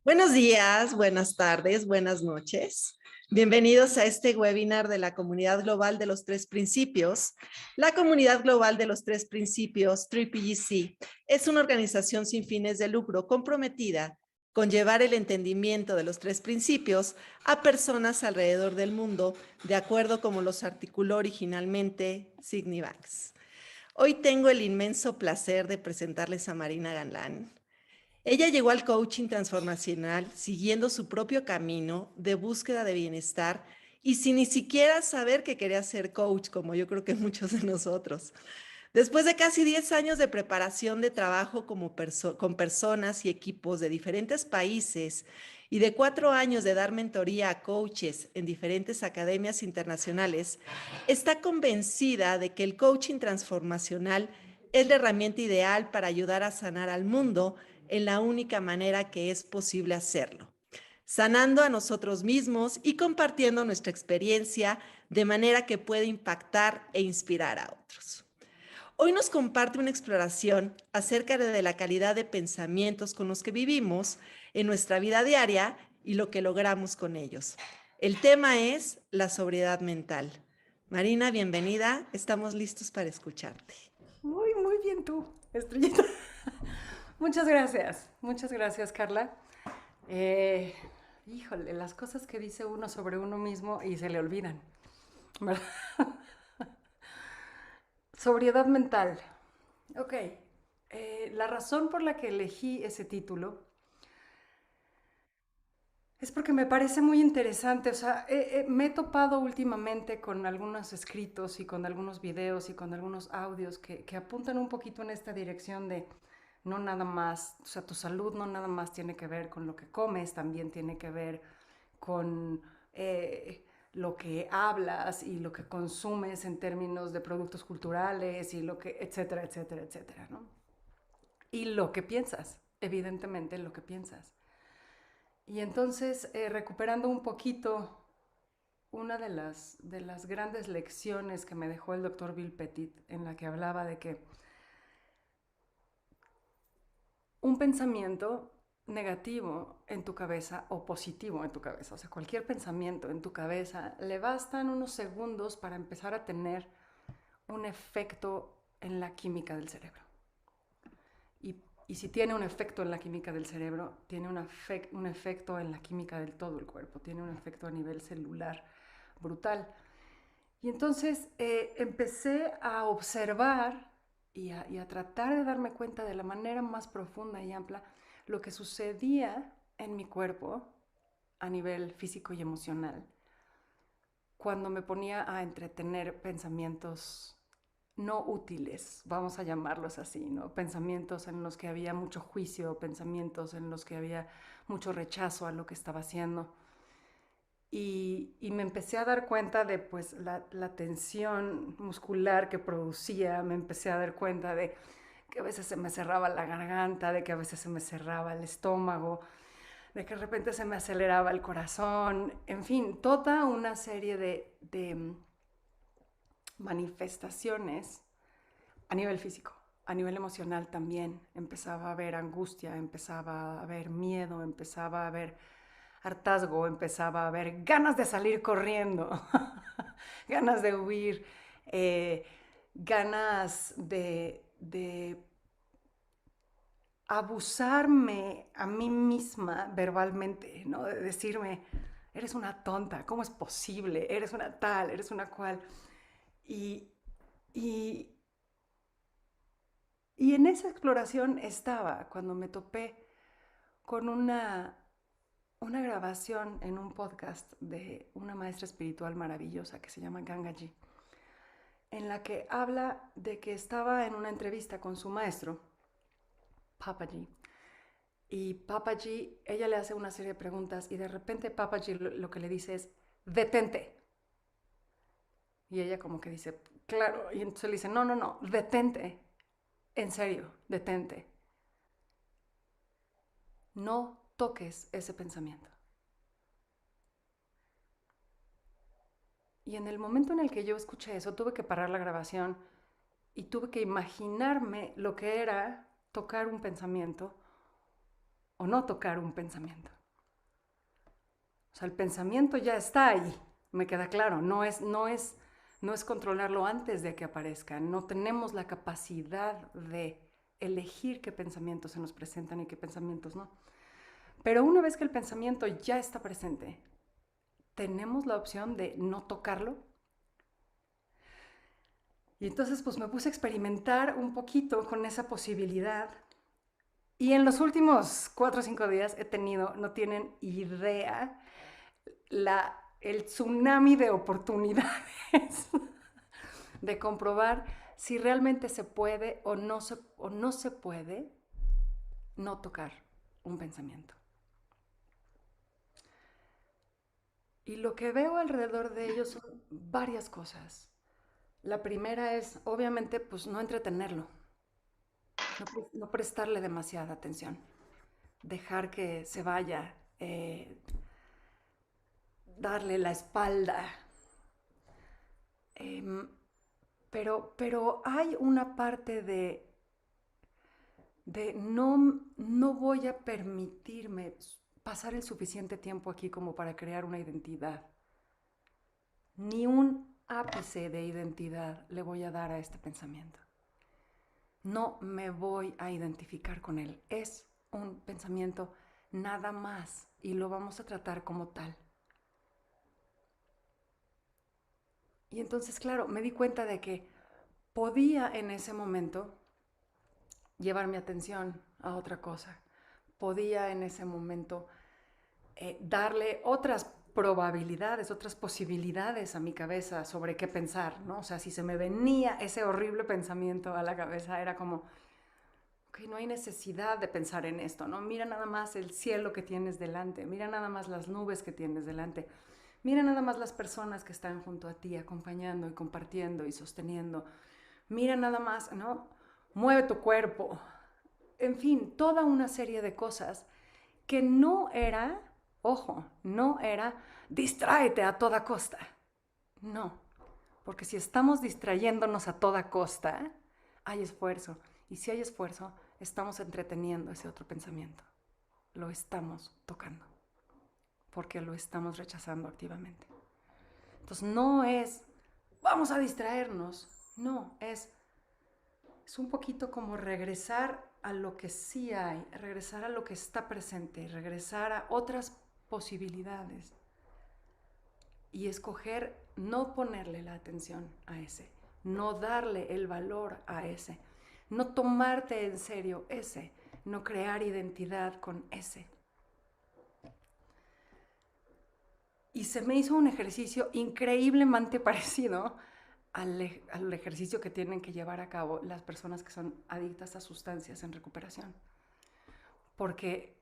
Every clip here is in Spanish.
Buenos días, buenas tardes, buenas noches. Bienvenidos a este webinar de la Comunidad Global de los Tres Principios. La Comunidad Global de los Tres Principios, GC, es una organización sin fines de lucro comprometida con llevar el entendimiento de los tres principios a personas alrededor del mundo, de acuerdo como los articuló originalmente Sydney Banks. Hoy tengo el inmenso placer de presentarles a Marina Galán. Ella llegó al coaching transformacional siguiendo su propio camino de búsqueda de bienestar y sin ni siquiera saber que quería ser coach, como yo creo que muchos de nosotros. Después de casi 10 años de preparación de trabajo con personas y equipos de diferentes países y de 4 años de dar mentoría a coaches en diferentes academias internacionales, está convencida de que el coaching transformacional es la herramienta ideal para ayudar a sanar al mundo en la única manera que es posible hacerlo, sanando a nosotros mismos y compartiendo nuestra experiencia de manera que puede impactar e inspirar a otros. Hoy nos comparte una exploración acerca de la calidad de pensamientos con los que vivimos en nuestra vida diaria y lo que logramos con ellos. El tema es la sobriedad mental. Marina, bienvenida. Estamos listos para escucharte. Muy bien tú, Estrellita. Muchas gracias, Carla. Eh, Híjole, las cosas que dice uno sobre uno mismo y se le olvidan, ¿verdad? Sobriedad mental. Ok, la razón por la que elegí ese título es porque me parece muy interesante. O sea, me he topado últimamente con algunos escritos y con algunos videos y con algunos audios que apuntan un poquito en esta dirección de no nada más, o sea, tu salud no nada más tiene que ver con lo que comes, también tiene que ver con lo que hablas y lo que consumes en términos de productos culturales y lo que, etcétera, etcétera, etcétera, ¿no? Y lo que piensas, evidentemente lo que piensas. Y entonces, recuperando un poquito una de las grandes lecciones que me dejó el doctor Bill Pettit, en la que hablaba de que un pensamiento negativo en tu cabeza o positivo en tu cabeza, o sea, cualquier pensamiento en tu cabeza, le bastan unos segundos para empezar a tener un efecto en la química del cerebro. Y si tiene un efecto en la química del cerebro, tiene un efecto en la química del todo el cuerpo, tiene un efecto a nivel celular brutal. Y entonces empecé a observar y a tratar de darme cuenta de la manera más profunda y amplia lo que sucedía en mi cuerpo a nivel físico y emocional cuando me ponía a entretener pensamientos no útiles, vamos a llamarlos así, ¿no? Pensamientos en los que había mucho juicio, pensamientos en los que había mucho rechazo a lo que estaba haciendo. Y me empecé a dar cuenta de pues la tensión muscular que producía, me empecé a dar cuenta de que a veces se me cerraba la garganta, de que a veces se me cerraba el estómago, de que de repente se me aceleraba el corazón, en fin, toda una serie de manifestaciones a nivel físico. A nivel emocional también empezaba a haber angustia, empezaba a haber miedo, empezaba a haber hartazgo, empezaba a haber ganas de salir corriendo, ganas de huir, ganas de abusarme a mí misma verbalmente, ¿no? De decirme, eres una tonta, ¿cómo es posible? Eres una tal, eres una cual. Y, y, y en esa exploración estaba cuando me topé con una grabación en un podcast de una maestra espiritual maravillosa que se llama Gangaji, en la que habla de que estaba en una entrevista con su maestro, Papaji, y Papaji, ella le hace una serie de preguntas y de repente Papaji lo que le dice es, detente. Y ella como que dice, claro, y entonces le dice, no, no, no, detente, en serio, detente. No toques ese pensamiento. Y en el momento en el que yo escuché eso, tuve que parar la grabación y tuve que imaginarme lo que era tocar un pensamiento o no tocar un pensamiento. O sea, el pensamiento ya está ahí, me queda claro, no es controlarlo antes de que aparezca, no tenemos la capacidad de elegir qué pensamientos se nos presentan y qué pensamientos no. Pero una vez que el pensamiento ya está presente, tenemos la opción de no tocarlo. Y entonces pues me puse a experimentar un poquito con esa posibilidad. Y en los últimos 4 o 5 días he tenido, no tienen idea, el tsunami de oportunidades de comprobar si realmente se puede o no se puede no tocar un pensamiento. Y lo que veo alrededor de ellos son varias cosas. La primera es, obviamente, pues no entretenerlo, no prestarle demasiada atención, dejar que se vaya, darle la espalda. Pero hay una parte de no voy a permitirme pasar el suficiente tiempo aquí como para crear una identidad. Ni un ápice de identidad le voy a dar a este pensamiento. No me voy a identificar con él. Es un pensamiento nada más y lo vamos a tratar como tal. Y entonces, claro, me di cuenta de que podía en ese momento llevar mi atención a otra cosa. Podía en ese momento darle otras probabilidades, otras posibilidades a mi cabeza sobre qué pensar, ¿no? O sea, si se me venía ese horrible pensamiento a la cabeza, era como, ok, no hay necesidad de pensar en esto, ¿no? Mira nada más el cielo que tienes delante, mira nada más las nubes que tienes delante, mira nada más las personas que están junto a ti, acompañando y compartiendo y sosteniendo, mira nada más, ¿no? Mueve tu cuerpo, en fin, toda una serie de cosas que no era, ojo, no era distráete a toda costa. No, porque si estamos distrayéndonos a toda costa, hay esfuerzo. Y si hay esfuerzo, estamos entreteniendo ese otro pensamiento. Lo estamos tocando, porque lo estamos rechazando activamente. Entonces no es, vamos a distraernos. No, es un poquito como regresar a lo que sí hay, regresar a lo que está presente, regresar a otras posibilidades y escoger no ponerle la atención a ese, no darle el valor a ese, no tomarte en serio ese, no crear identidad con ese. Y se me hizo un ejercicio increíblemente parecido al ejercicio que tienen que llevar a cabo las personas que son adictas a sustancias en recuperación. Porque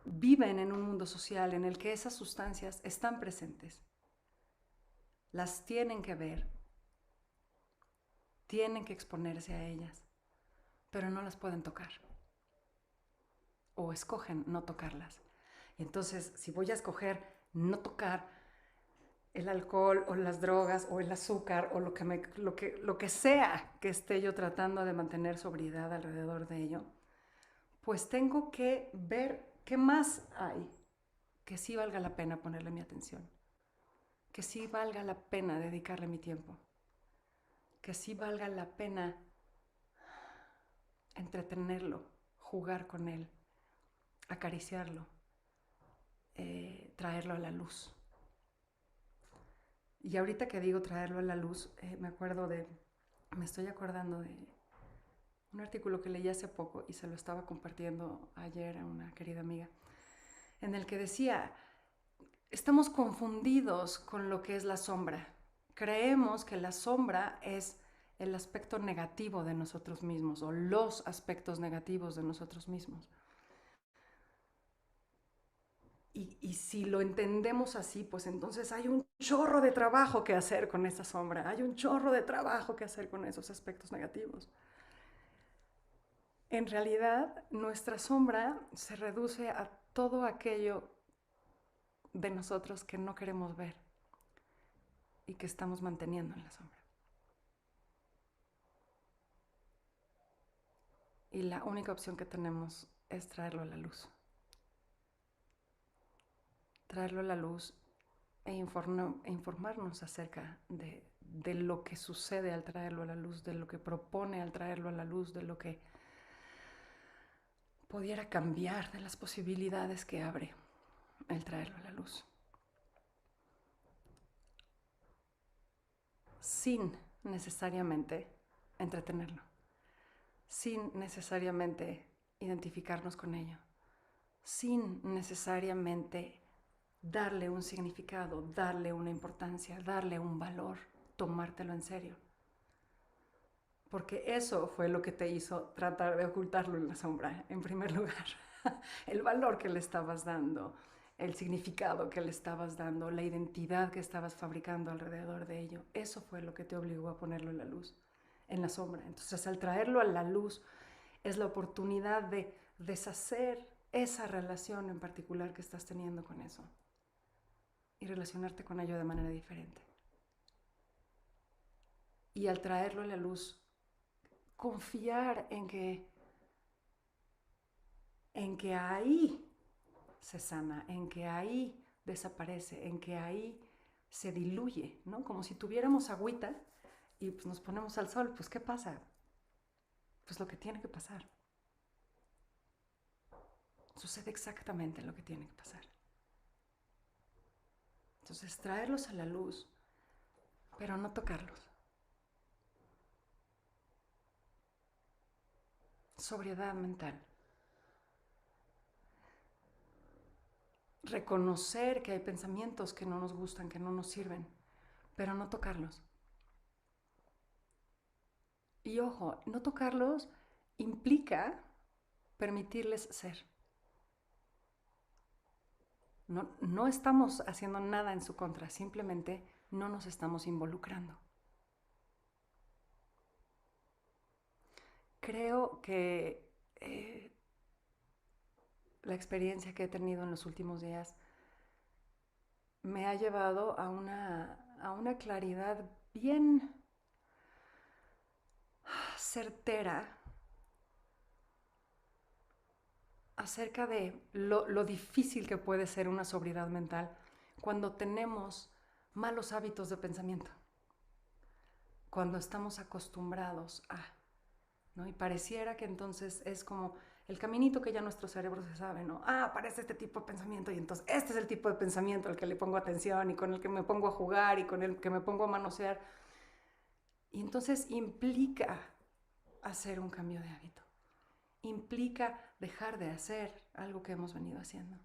viven en un mundo social en el que esas sustancias están presentes. Las tienen que ver, tienen que exponerse a ellas, pero no las pueden tocar. O escogen no tocarlas. Y entonces, si voy a escoger no tocar el alcohol o las drogas o el azúcar o lo que sea que esté yo tratando de mantener sobriedad alrededor de ello, pues tengo que ver qué más hay que sí valga la pena ponerle mi atención, que sí valga la pena dedicarle mi tiempo, que sí valga la pena entretenerlo, jugar con él, acariciarlo, traerlo a la luz. Y ahorita que digo traerlo a la luz, me estoy acordando de un artículo que leí hace poco y se lo estaba compartiendo ayer a una querida amiga, en el que decía, estamos confundidos con lo que es la sombra. Creemos que la sombra es el aspecto negativo de nosotros mismos o los aspectos negativos de nosotros mismos. Y si lo entendemos así, pues entonces hay un chorro de trabajo que hacer con esa sombra, hay un chorro de trabajo que hacer con esos aspectos negativos. En realidad, nuestra sombra se reduce a todo aquello de nosotros que no queremos ver y que estamos manteniendo en la sombra. Y la única opción que tenemos es traerlo a la luz. traerlo a la luz e informarnos acerca de lo que sucede al traerlo a la luz, de lo que propone al traerlo a la luz, de lo que pudiera cambiar, de las posibilidades que abre el traerlo a la luz. Sin necesariamente entretenerlo, sin necesariamente identificarnos con ello, sin necesariamente darle un significado, darle una importancia, darle un valor, tomártelo en serio. Porque eso fue lo que te hizo tratar de ocultarlo en la sombra, en primer lugar. El valor que le estabas dando, el significado que le estabas dando, la identidad que estabas fabricando alrededor de ello. Eso fue lo que te obligó a ponerlo en la luz, en la sombra. Entonces, al traerlo a la luz, es la oportunidad de deshacer esa relación en particular que estás teniendo con eso y relacionarte con ello de manera diferente. Y al traerlo a la luz, confiar en que ahí se sana, en que ahí desaparece, en que ahí se diluye, ¿no? Como si tuviéramos agüita y pues nos ponemos al sol, pues ¿qué pasa? Pues lo que tiene que pasar. Sucede exactamente lo que tiene que pasar. Entonces, traerlos a la luz, pero no tocarlos. Sobriedad mental. Reconocer que hay pensamientos que no nos gustan, que no nos sirven, pero no tocarlos. Y ojo, no tocarlos implica permitirles ser. No estamos haciendo nada en su contra, simplemente no nos estamos involucrando. Creo que la experiencia que he tenido en los últimos días me ha llevado a una claridad bien certera acerca de lo difícil que puede ser una sobriedad mental cuando tenemos malos hábitos de pensamiento, cuando estamos acostumbrados a, ¿no? Y pareciera que entonces es como el caminito que ya nuestro cerebro se sabe, ¿no? Aparece este tipo de pensamiento y entonces este es el tipo de pensamiento al que le pongo atención y con el que me pongo a jugar y con el que me pongo a manosear. Y entonces implica hacer un cambio de hábito. Implica dejar de hacer algo que hemos venido haciendo.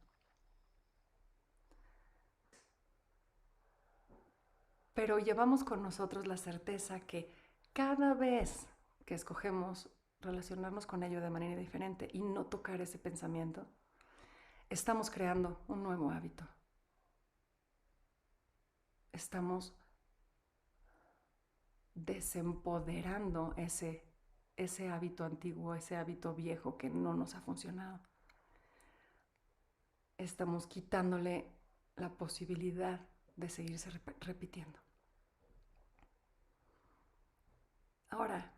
Pero llevamos con nosotros la certeza que cada vez que escogemos relacionarnos con ello de manera diferente y no tocar ese pensamiento, estamos creando un nuevo hábito. Estamos desempoderando ese hábito antiguo, ese hábito viejo que no nos ha funcionado. Estamos quitándole la posibilidad de seguirse repitiendo. Ahora,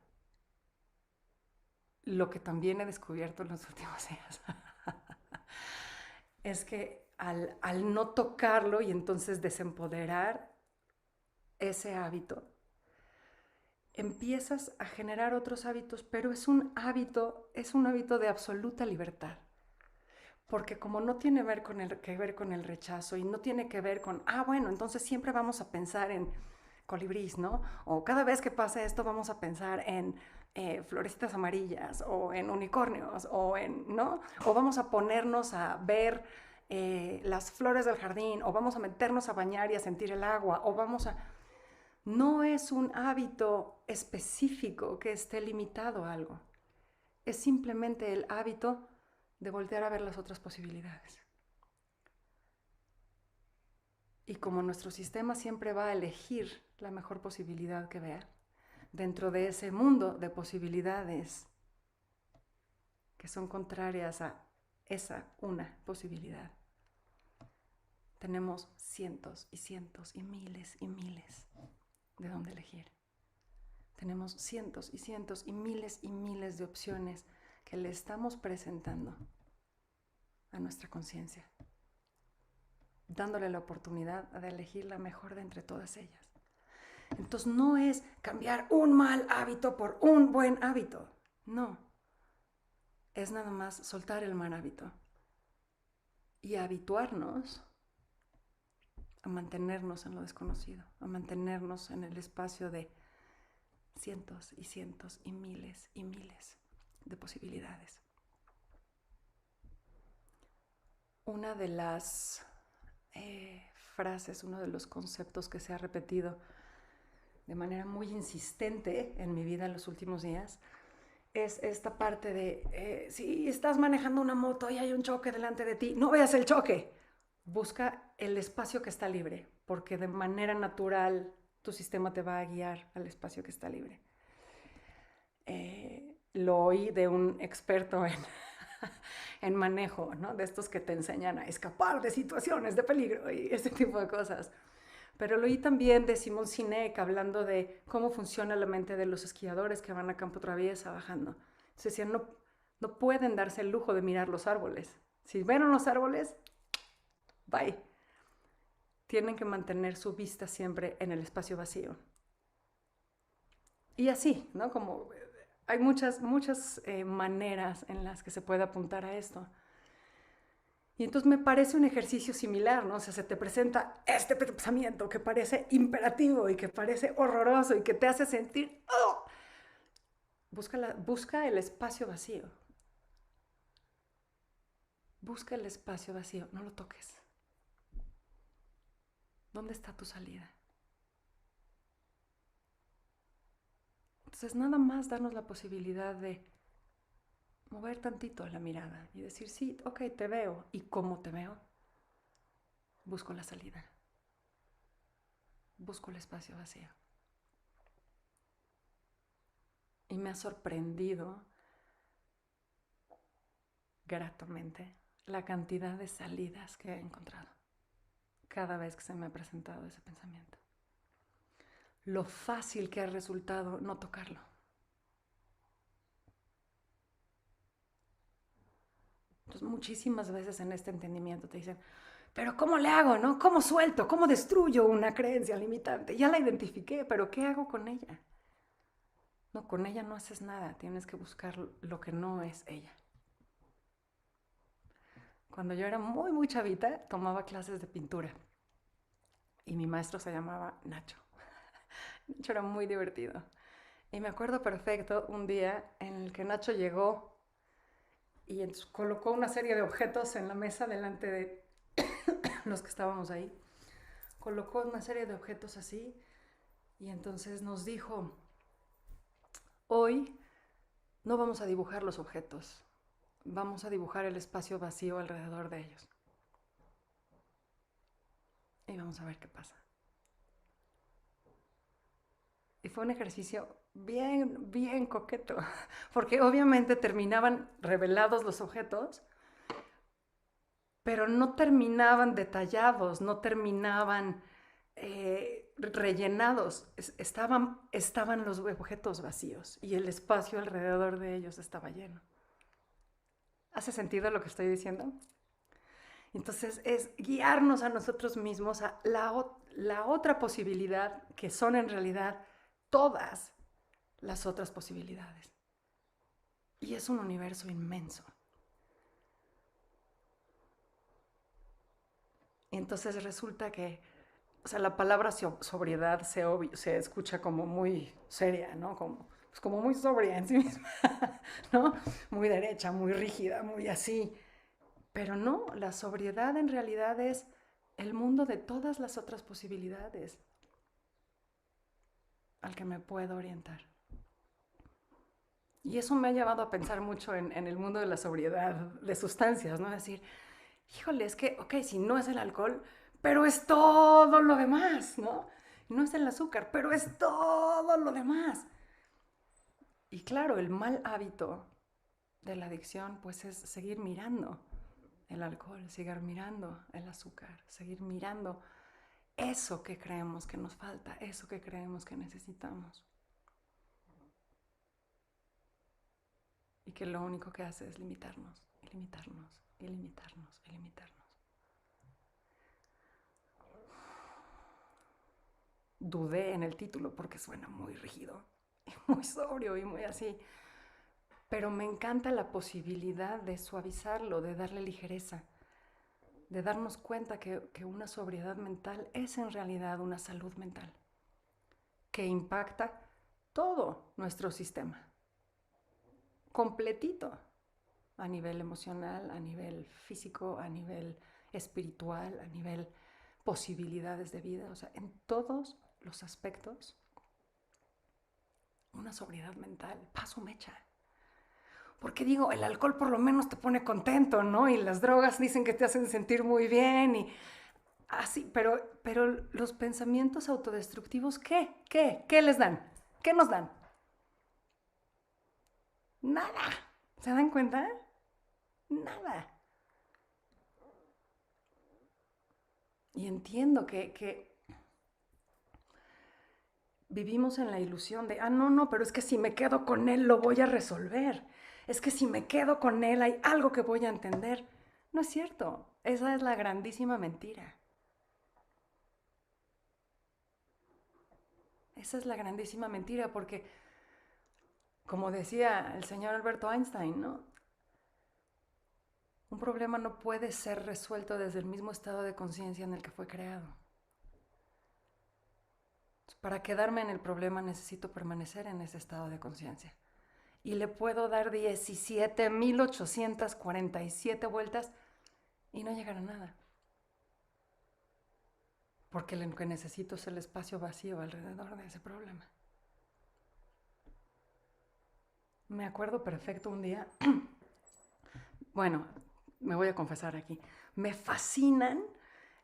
lo que también he descubierto en los últimos días es que al no tocarlo y entonces desempoderar ese hábito, empiezas a generar otros hábitos, pero es un hábito de absoluta libertad. Porque como no tiene que ver con el rechazo y no tiene que ver con, bueno, entonces siempre vamos a pensar en colibrís, ¿no? O cada vez que pase esto vamos a pensar en florecitas amarillas o en unicornios o ¿no? O vamos a ponernos a ver las flores del jardín o vamos a meternos a bañar y a sentir el agua o vamos a... No es un hábito específico que esté limitado a algo. Es simplemente el hábito de voltear a ver las otras posibilidades. Y como nuestro sistema siempre va a elegir la mejor posibilidad que vea, dentro de ese mundo de posibilidades que son contrarias a esa una posibilidad, tenemos cientos y cientos y miles de dónde elegir. Tenemos cientos y miles de opciones que le estamos presentando a nuestra conciencia. dándole la oportunidad de elegir la mejor de entre todas ellas. Entonces no es cambiar un mal hábito por un buen hábito, no. Es nada más soltar el mal hábito y habituarnos a mantenernos en lo desconocido, a mantenernos en el espacio de cientos y cientos y miles de posibilidades. Una de las frases, uno de los conceptos que se ha repetido de manera muy insistente en mi vida en los últimos días es esta parte de si estás manejando una moto y hay un choque delante de ti, no veas el choque, busca el espacio que está libre, porque de manera natural tu sistema te va a guiar al espacio que está libre. Lo oí de un experto en manejo, ¿no? De estos que te enseñan a escapar de situaciones de peligro y ese tipo de cosas. Pero lo oí también de Simón Sinek hablando de cómo funciona la mente de los esquiadores que van a campo traviesa bajando. Entonces decían, no pueden darse el lujo de mirar los árboles. Si ven los árboles, bye. Tienen que mantener su vista siempre en el espacio vacío. Y así, ¿no? Como hay muchas maneras en las que se puede apuntar a esto. Y entonces me parece un ejercicio similar, ¿no? O sea, se te presenta este pensamiento que parece imperativo y que parece horroroso y que te hace sentir, ¡oh! Busca el espacio vacío. Busca el espacio vacío, no lo toques. ¿Dónde está tu salida? Entonces, nada más darnos la posibilidad de mover tantito la mirada y decir, sí, ok, te veo. ¿Y cómo te veo? Busco la salida. Busco el espacio vacío. Y me ha sorprendido gratamente la cantidad de salidas que he encontrado cada vez que se me ha presentado ese pensamiento. Lo fácil que ha resultado no tocarlo. Entonces, muchísimas veces en este entendimiento te dicen, pero ¿cómo le hago, no? ¿Cómo suelto? ¿Cómo destruyo una creencia limitante? Ya la identifiqué, pero ¿qué hago con ella? No, con ella no haces nada, tienes que buscar lo que no es ella. Cuando yo era muy chavita, tomaba clases de pintura y mi maestro se llamaba Nacho. Nacho era muy divertido. Y me acuerdo perfecto un día en el que Nacho llegó y colocó una serie de objetos en la mesa delante de los que estábamos ahí. Colocó una serie de objetos así y entonces nos dijo, hoy no vamos a dibujar los objetos, vamos a dibujar el espacio vacío alrededor de ellos. Y vamos a ver qué pasa. Y fue un ejercicio bien coqueto, porque obviamente terminaban revelados los objetos, pero no terminaban detallados, no terminaban rellenados. Estaban los objetos vacíos y el espacio alrededor de ellos estaba lleno. ¿Hace sentido lo que estoy diciendo? Entonces es guiarnos a nosotros mismos a la otra posibilidad, que son en realidad todas las otras posibilidades. Y es un universo inmenso. Y entonces resulta que, o sea, la palabra sobriedad se escucha como muy seria, ¿no? Como muy sobria en sí misma, ¿no? Muy derecha, muy rígida, muy así. Pero no, la sobriedad en realidad es el mundo de todas las otras posibilidades al que me puedo orientar. Y eso me ha llevado a pensar mucho en el mundo de la sobriedad de sustancias, ¿no? Es decir, híjole, es que, ok, si no es el alcohol, pero es todo lo demás, ¿no? No es el azúcar, pero es todo lo demás. Y claro, el mal hábito de la adicción, pues es seguir mirando el alcohol, seguir mirando el azúcar, seguir mirando eso que creemos que nos falta, eso que creemos que necesitamos. Y que lo único que hace es limitarnos, y limitarnos, y limitarnos, y limitarnos. dudé en el título porque suena muy rígido, muy sobrio y muy así. Pero me encanta la posibilidad de suavizarlo, de darle ligereza, de darnos cuenta que una sobriedad mental es en realidad una salud mental que impacta todo nuestro sistema, completito, a nivel emocional, a nivel físico, a nivel espiritual, a nivel posibilidades de vida, o sea, en todos los aspectos, una sobriedad mental, paso mecha. Porque digo, el alcohol por lo menos te pone contento, ¿no? Y las drogas dicen que te hacen sentir muy bien y así, pero los pensamientos autodestructivos, ¿qué? ¿Qué les dan? ¿Qué nos dan? Nada. ¿Se dan cuenta? Nada. Y entiendo que vivimos en la ilusión de, no, pero es que si me quedo con él lo voy a resolver. Es que si me quedo con él hay algo que voy a entender. No es cierto. Esa es la grandísima mentira. Esa es la grandísima mentira porque, como decía el señor Alberto Einstein, ¿no? Un problema no puede ser resuelto desde el mismo estado de conciencia en el que fue creado. Para quedarme en el problema necesito permanecer en ese estado de conciencia. Y le puedo dar 17.847 vueltas y no llegar a nada. Porque lo que necesito es el espacio vacío alrededor de ese problema. Me acuerdo perfecto un día, bueno, me voy a confesar aquí, me fascinan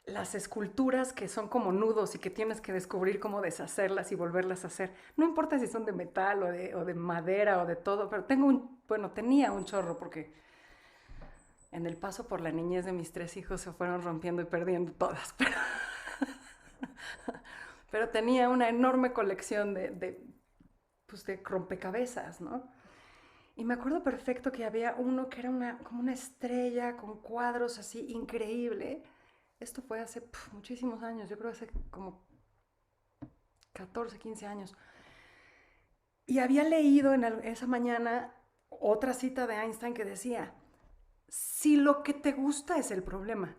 las esculturas que son como nudos y que tienes que descubrir cómo deshacerlas y volverlas a hacer. No importa si son de metal o de madera o de todo, pero tenía un chorro porque en el paso por la niñez de mis 3 hijos se fueron rompiendo y perdiendo todas. Pero tenía una enorme colección de rompecabezas, ¿no? Y me acuerdo perfecto que había uno que era como una estrella con cuadros así increíble. Esto fue hace muchísimos años, yo creo hace como 14, 15 años. Y había leído esa mañana otra cita de Einstein que decía, si lo que te gusta es el problema,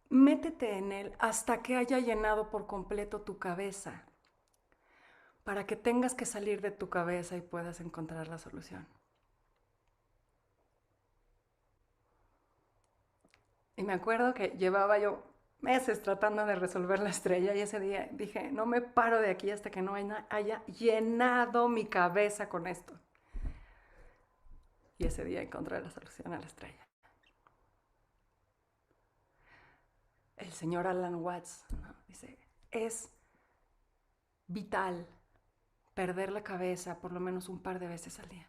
métete en él hasta que haya llenado por completo tu cabeza, para que tengas que salir de tu cabeza y puedas encontrar la solución. Y me acuerdo que llevaba yo meses tratando de resolver la estrella y ese día dije, no me paro de aquí hasta que no haya llenado mi cabeza con esto. Y ese día encontré la solución a la estrella. El señor Alan Watts, ¿no? Dice, es vital perder la cabeza por lo menos un par de veces al día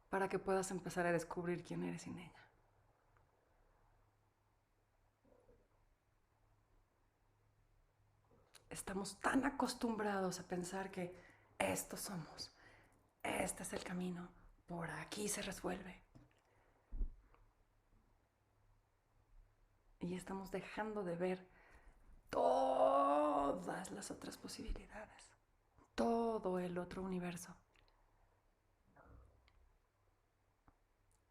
para que puedas empezar a descubrir quién eres sin ella. Estamos tan acostumbrados a pensar que estos somos, este es el camino, por aquí se resuelve. Y estamos dejando de ver todas las otras posibilidades, todo el otro universo.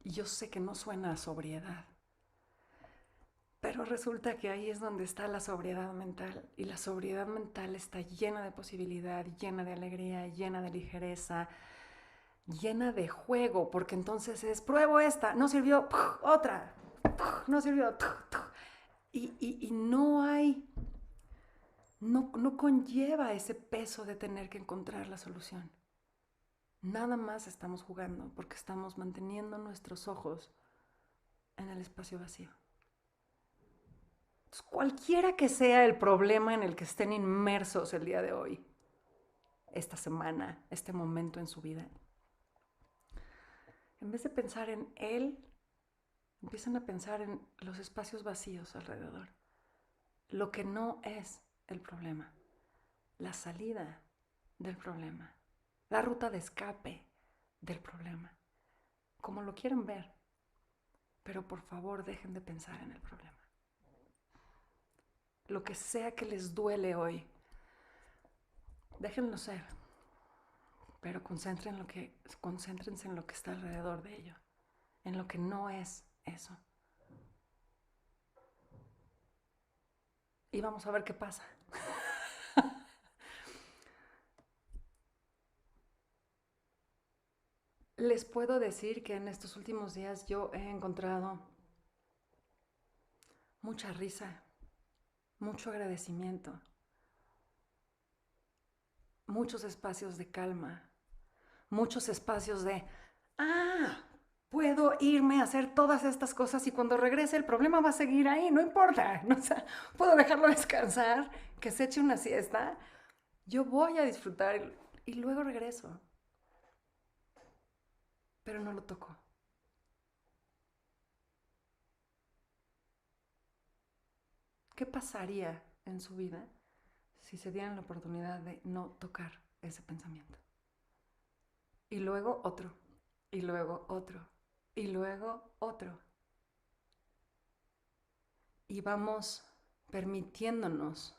Y yo sé que no suena a sobriedad, pero resulta que ahí es donde está la sobriedad mental. Y la sobriedad mental está llena de posibilidad, llena de alegría, llena de ligereza, llena de juego, porque entonces pruebo esta, no sirvió, otra, no sirvió. Y no hay, no conlleva ese peso de tener que encontrar la solución. Nada más estamos jugando porque estamos manteniendo nuestros ojos en el espacio vacío. Entonces, cualquiera que sea el problema en el que estén inmersos el día de hoy, esta semana, este momento en su vida, en vez de pensar en él, empiezan a pensar en los espacios vacíos alrededor. Lo que no es el problema, la salida del problema, la ruta de escape del problema, como lo quieren ver, pero por favor dejen de pensar en el problema. lo que sea que les duele hoy, déjenlo ser, pero concéntrense en lo que está alrededor de ello, en lo que no es eso. Y vamos a ver qué pasa. Les puedo decir que en estos últimos días yo he encontrado mucha risa, mucho agradecimiento, muchos espacios de calma, muchos espacios de, puedo irme a hacer todas estas cosas y cuando regrese el problema va a seguir ahí, no importa, ¿no? O sea, puedo dejarlo descansar, que se eche una siesta, yo voy a disfrutar y luego regreso, pero no lo toco. ¿Qué pasaría en su vida si se dieran la oportunidad de no tocar ese pensamiento? Y luego otro, y luego otro, y luego otro. Y vamos permitiéndonos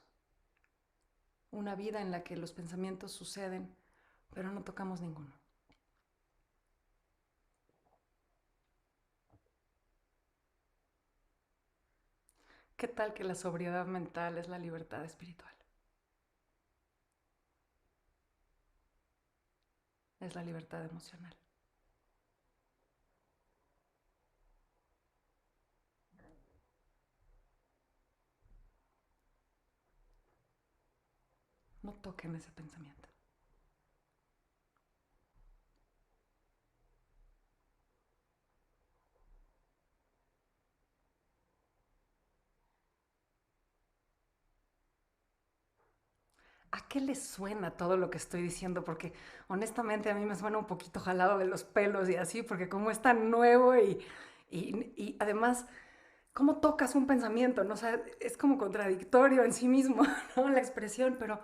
una vida en la que los pensamientos suceden, pero no tocamos ninguno. ¿Qué tal que la sobriedad mental es la libertad espiritual? Es la libertad emocional. No toquen ese pensamiento. ¿A qué les suena todo lo que estoy diciendo? Porque honestamente a mí me suena un poquito jalado de los pelos y así, porque como es tan nuevo y además, ¿cómo tocas un pensamiento? ¿No? O sea, es como contradictorio en sí mismo, ¿no? La expresión, pero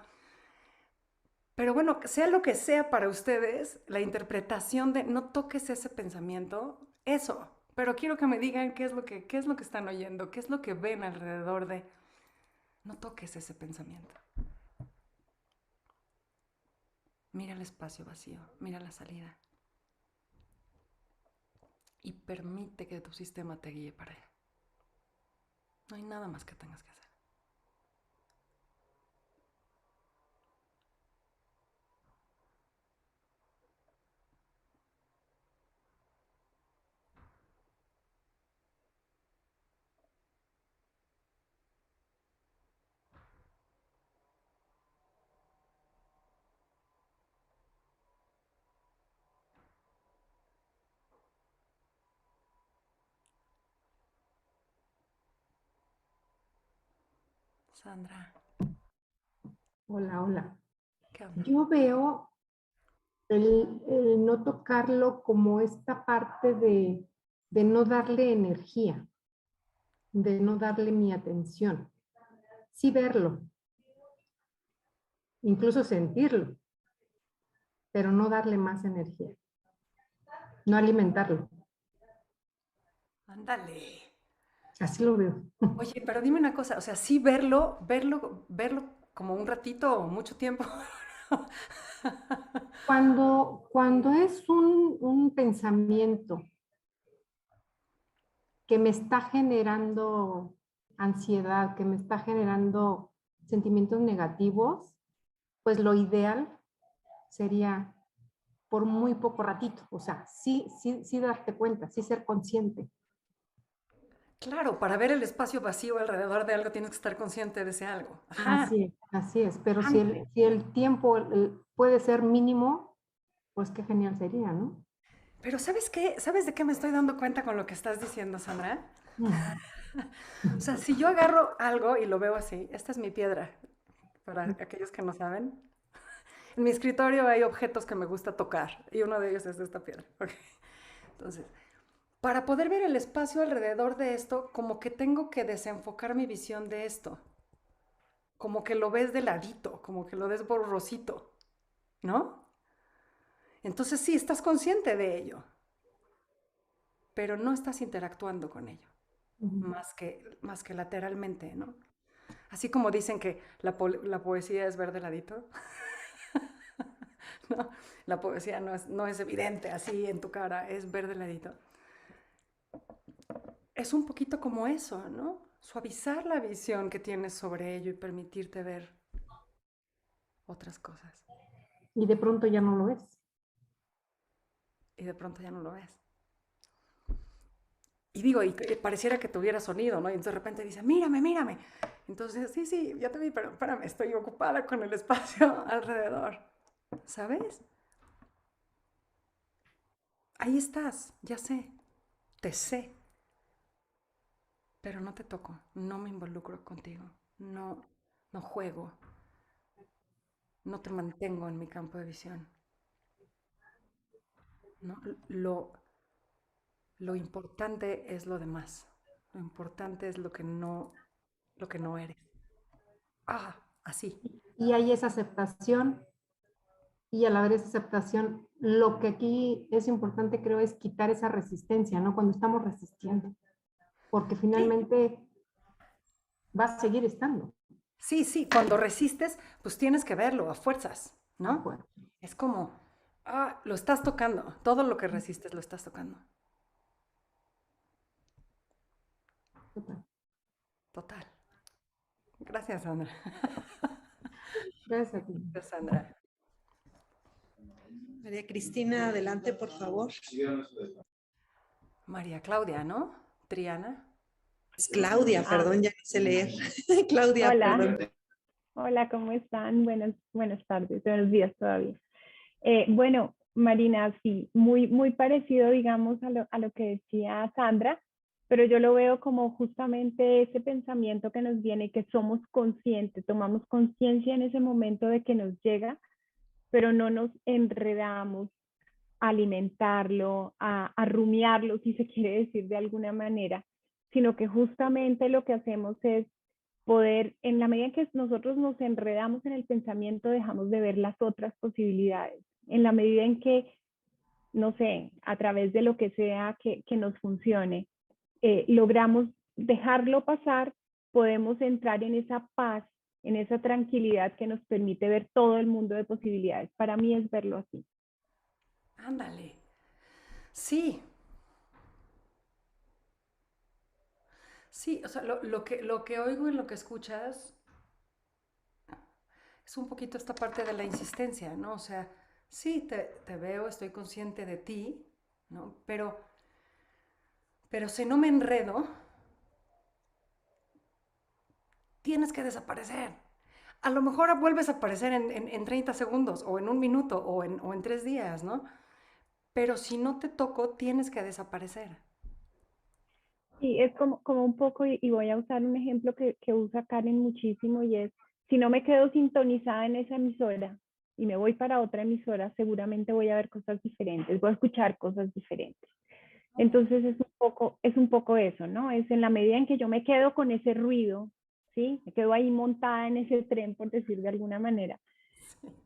bueno, sea lo que sea para ustedes, la interpretación de no toques ese pensamiento, eso. Pero quiero que me digan qué es lo que están oyendo, qué es lo que ven alrededor de no toques ese pensamiento. Mira el espacio vacío, mira la salida y permite que tu sistema te guíe para allá. No hay nada más que tengas que hacer. Sandra, Hola, hola. ¿qué onda? Yo veo el no tocarlo como esta parte de no darle energía, de no darle mi atención. Sí verlo, incluso sentirlo, pero no darle más energía, no alimentarlo. Ándale. Así lo veo. Oye, pero dime una cosa, o sea, sí verlo como un ratito o mucho tiempo. Cuando es un pensamiento que me está generando ansiedad, que me está generando sentimientos negativos, pues lo ideal sería por muy poco ratito, o sea, sí darte cuenta, sí ser consciente. Claro, para ver el espacio vacío alrededor de algo tienes que estar consciente de ese algo. Ajá. Así es, pero Ándale. si el tiempo puede ser mínimo, pues qué genial sería, ¿no? Pero ¿sabes qué? ¿Sabes de qué me estoy dando cuenta con lo que estás diciendo, Sandra? Mm. O sea, si yo agarro algo y lo veo así, esta es mi piedra, para aquellos que no saben. En mi escritorio hay objetos que me gusta tocar y uno de ellos es esta piedra. Okay. Entonces, para poder ver el espacio alrededor de esto, como que tengo que desenfocar mi visión de esto. Como que lo ves de ladito, como que lo ves borrosito, ¿no? Entonces sí, estás consciente de ello, pero no estás interactuando con ello, Ujú. más que lateralmente, ¿no? Así como dicen que la poesía es ver de ladito. ¿No? La poesía no es evidente así en tu cara, es ver de ladito. Es un poquito como eso, ¿no? Suavizar la visión que tienes sobre ello y permitirte ver otras cosas. Y de pronto ya no lo es. Y de pronto ya no lo ves. Y digo, y pareciera que tuviera sonido, ¿no? Y entonces de repente dice, mírame, mírame. Entonces, sí, ya te vi, pero espérame, estoy ocupada con el espacio alrededor. ¿Sabes? Ahí estás, ya sé, te sé, pero no te toco, no me involucro contigo, no juego, no te mantengo en mi campo de visión. ¿No? Lo importante es lo demás, lo importante es lo que no eres. Ah, así. Y hay esa aceptación y al haber esa aceptación, lo que aquí es importante creo es quitar esa resistencia, ¿no? Cuando estamos resistiendo, porque Sí, finalmente va a seguir estando. sí, cuando resistes, pues tienes que verlo a fuerzas, Ah, ¿no? bueno. Es como, lo estás tocando, todo lo que resistes lo estás tocando. Total. Gracias, Sandra. Gracias a ti. Gracias, Sandra. María Cristina, adelante, por favor. María Claudia, ¿no? Triana. Es Claudia, Ah, perdón, ya no sé leer. Claudia, hola, perdón. hola, ¿cómo están? Buenas tardes, buenos días todavía. Bueno, Marina, sí, muy parecido, digamos, a lo que decía Sandra, pero yo lo veo como justamente ese pensamiento que nos viene, que somos conscientes, tomamos conciencia en ese momento de que nos llega, pero no nos enredamos a alimentarlo, a rumiarlo, si se quiere decir de alguna manera, sino que justamente lo que hacemos es poder, en la medida en que nosotros nos enredamos en el pensamiento, dejamos de ver las otras posibilidades. En la medida en que, no sé, a través de lo que sea que nos funcione, logramos dejarlo pasar, podemos entrar en esa paz, en esa tranquilidad que nos permite ver todo el mundo de posibilidades. Para mí es verlo así. Ándale. Sí, sí, o sea, lo que oigo y lo que escuchas es un poquito esta parte de la insistencia, ¿no? O sea, sí, te veo, estoy consciente de ti, ¿no? Pero si no me enredo, tienes que desaparecer. A lo mejor vuelves a aparecer en 30 segundos o en un minuto o en 3 días, ¿no? Pero si no te toco, tienes que desaparecer. Sí, es como un poco, y voy a usar un ejemplo que usa Karen muchísimo, y es, si no me quedo sintonizada en esa emisora y me voy para otra emisora, seguramente voy a ver cosas diferentes, voy a escuchar cosas diferentes. Entonces es un poco eso, ¿no? Es en la medida en que yo me quedo con ese ruido, ¿sí? Me quedo ahí montada en ese tren, por decir de alguna manera,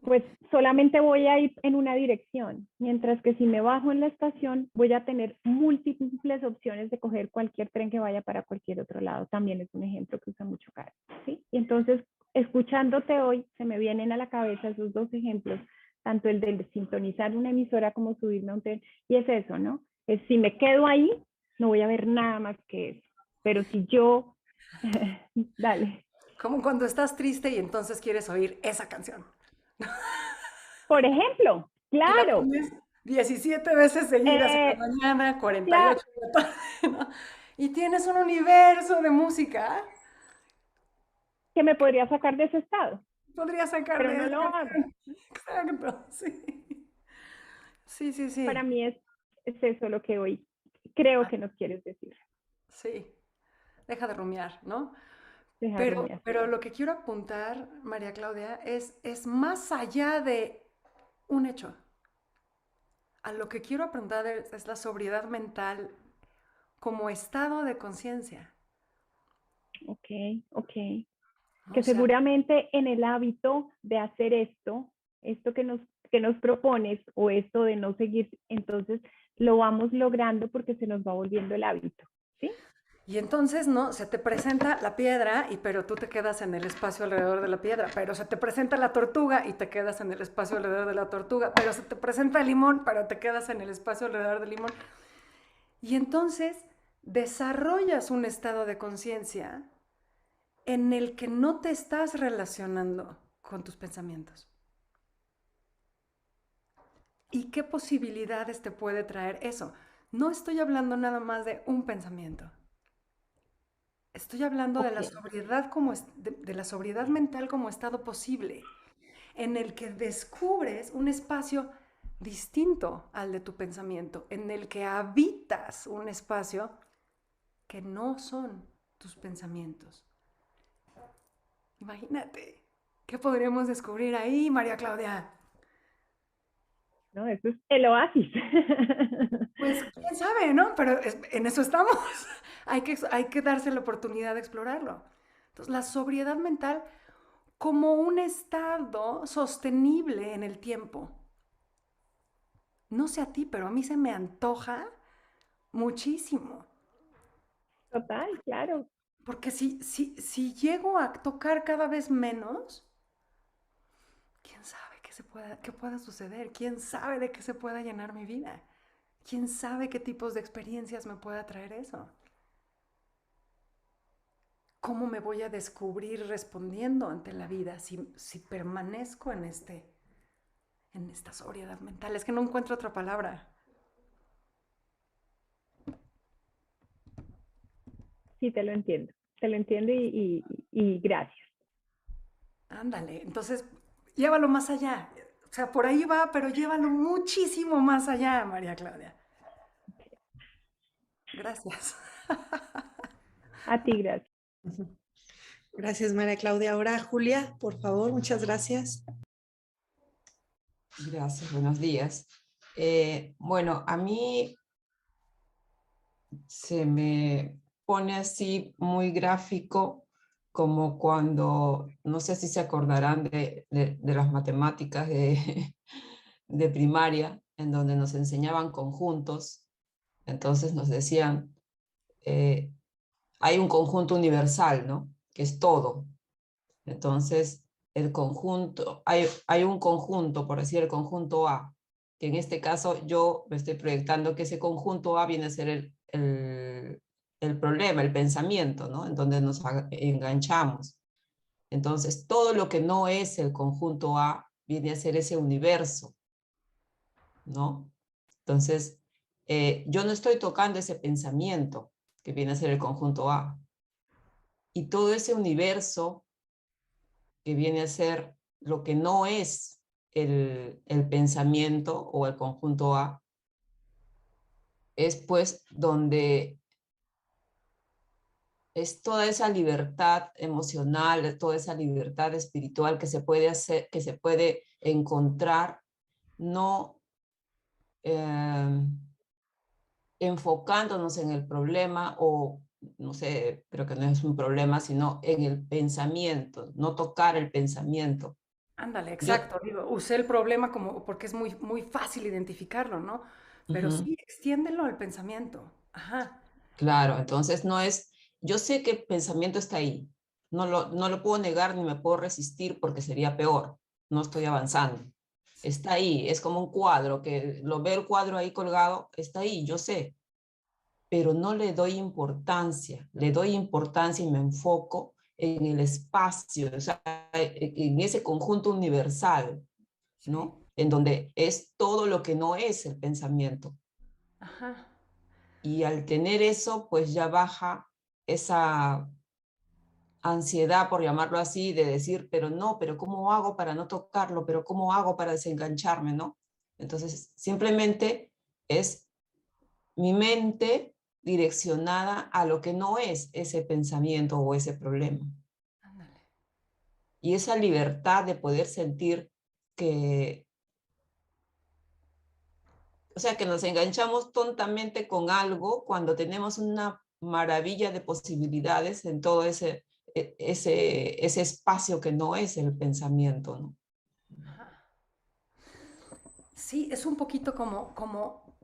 pues solamente voy a ir en una dirección, mientras que si me bajo en la estación voy a tener múltiples opciones de coger cualquier tren que vaya para cualquier otro lado. También es un ejemplo que usa mucho Karen, ¿sí? Y entonces, escuchándote hoy, se me vienen a la cabeza esos dos ejemplos, tanto el de sintonizar una emisora como subirme a un tren, y es eso, ¿no? Es si me quedo ahí, no voy a ver nada más que eso, pero si yo, dale. Como cuando estás triste y entonces quieres oír esa canción. Por ejemplo, Y la claro, pones 17 veces seguidas en la eh, mañana, 48 claro, en la tarde, ¿no? Y tienes un universo de música. que me podría sacar de ese estado, Podría sacar pero de no esa lo hago. canción. Exacto, sí. Sí, sí, Para sí. mí es eso lo que hoy creo Ah, que nos quieres decir. sí. Deja de rumiar, ¿no? Dejar rumiar. Pero lo que quiero apuntar, María Claudia, es más allá de un hecho. A lo que quiero apuntar es la sobriedad mental como estado de conciencia. Ok, ok. ¿No? Que O sea, seguramente en el hábito de hacer esto que nos propones o esto de no seguir, entonces lo vamos logrando porque se nos va volviendo el hábito, ¿sí? Y entonces, ¿no? Se te presenta la piedra, pero tú te quedas en el espacio alrededor de la piedra. Pero se te presenta la tortuga y te quedas en el espacio alrededor de la tortuga. Pero se te presenta el limón, pero te quedas en el espacio alrededor del limón. Y entonces desarrollas un estado de conciencia en el que no te estás relacionando con tus pensamientos. ¿Y qué posibilidades te puede traer eso? No estoy hablando nada más de un pensamiento. Estoy hablando de Ok. la sobriedad de la sobriedad mental como estado posible, en el que descubres un espacio distinto al de tu pensamiento, en el que habitas un espacio que no son tus pensamientos. Imagínate, ¿qué podríamos descubrir ahí, María Claudia? ¿No? Eso es el oasis. Pues quién sabe, ¿no? Pero en eso estamos. Hay que darse la oportunidad de explorarlo. Entonces, la sobriedad mental como un estado sostenible en el tiempo. No sé a ti, pero a mí se me antoja muchísimo. Total, claro. Porque si llego a tocar cada vez menos, quién sabe qué pueda suceder, quién sabe de qué se pueda llenar mi vida, quién sabe qué tipos de experiencias me pueda traer eso. ¿Cómo me voy a descubrir respondiendo ante la vida si permanezco en esta sobriedad mental? Es que no encuentro otra palabra. Sí, te lo entiendo y gracias. Ándale, entonces llévalo más allá. O sea, por ahí va, pero llévalo muchísimo más allá, María Claudia. Gracias. A ti, gracias. Gracias, María Claudia. Ahora, Julia, por favor, muchas gracias. Gracias, buenos días. Bueno, a mí se me pone así muy gráfico como cuando, no sé si se acordarán de las matemáticas de primaria, en donde nos enseñaban conjuntos. Entonces nos decían, eh, hay un conjunto universal, ¿no? Que es todo. Entonces, el conjunto, hay un conjunto, por decir el conjunto A, que en este caso yo me estoy proyectando que ese conjunto A viene a ser el problema, el pensamiento, ¿no? En donde nos enganchamos. Entonces, todo lo que no es el conjunto A viene a ser ese universo, ¿no? Entonces, yo no estoy tocando ese pensamiento que viene a ser el conjunto A. Y todo ese universo que viene a ser lo que no es el pensamiento o el conjunto A, es pues donde es toda esa libertad emocional, toda esa libertad espiritual que se puede hacer, que se puede encontrar, no enfocándonos en el problema o, no sé, creo que no es un problema, sino en el pensamiento, no tocar el pensamiento. Ándale, Yo, exacto. Digo, usé el problema como porque es muy fácil identificarlo, ¿no? Pero ujú. sí, extiéndelo al pensamiento. Ajá. Claro, entonces no es, yo sé que el pensamiento está ahí, no lo puedo negar ni me puedo resistir porque sería peor, no estoy avanzando. Está ahí, es como un cuadro, que lo veo el cuadro ahí colgado, está ahí, yo sé, pero no le doy importancia y me enfoco en el espacio, o sea, en ese conjunto universal, Sí. ¿no? En donde es todo lo que no es el pensamiento. Ajá. Y al tener eso, pues ya baja esa ansiedad, por llamarlo así, de decir, pero no, pero ¿cómo hago para no tocarlo? Pero ¿cómo hago para desengancharme? ¿No? Entonces, simplemente es mi mente direccionada a lo que no es ese pensamiento o ese problema. Ándale. Y esa libertad de poder sentir que, o sea, que nos enganchamos tontamente con algo cuando tenemos una maravilla de posibilidades en todo ese espacio que no es el pensamiento, ¿no? Ajá. Sí, es un poquito como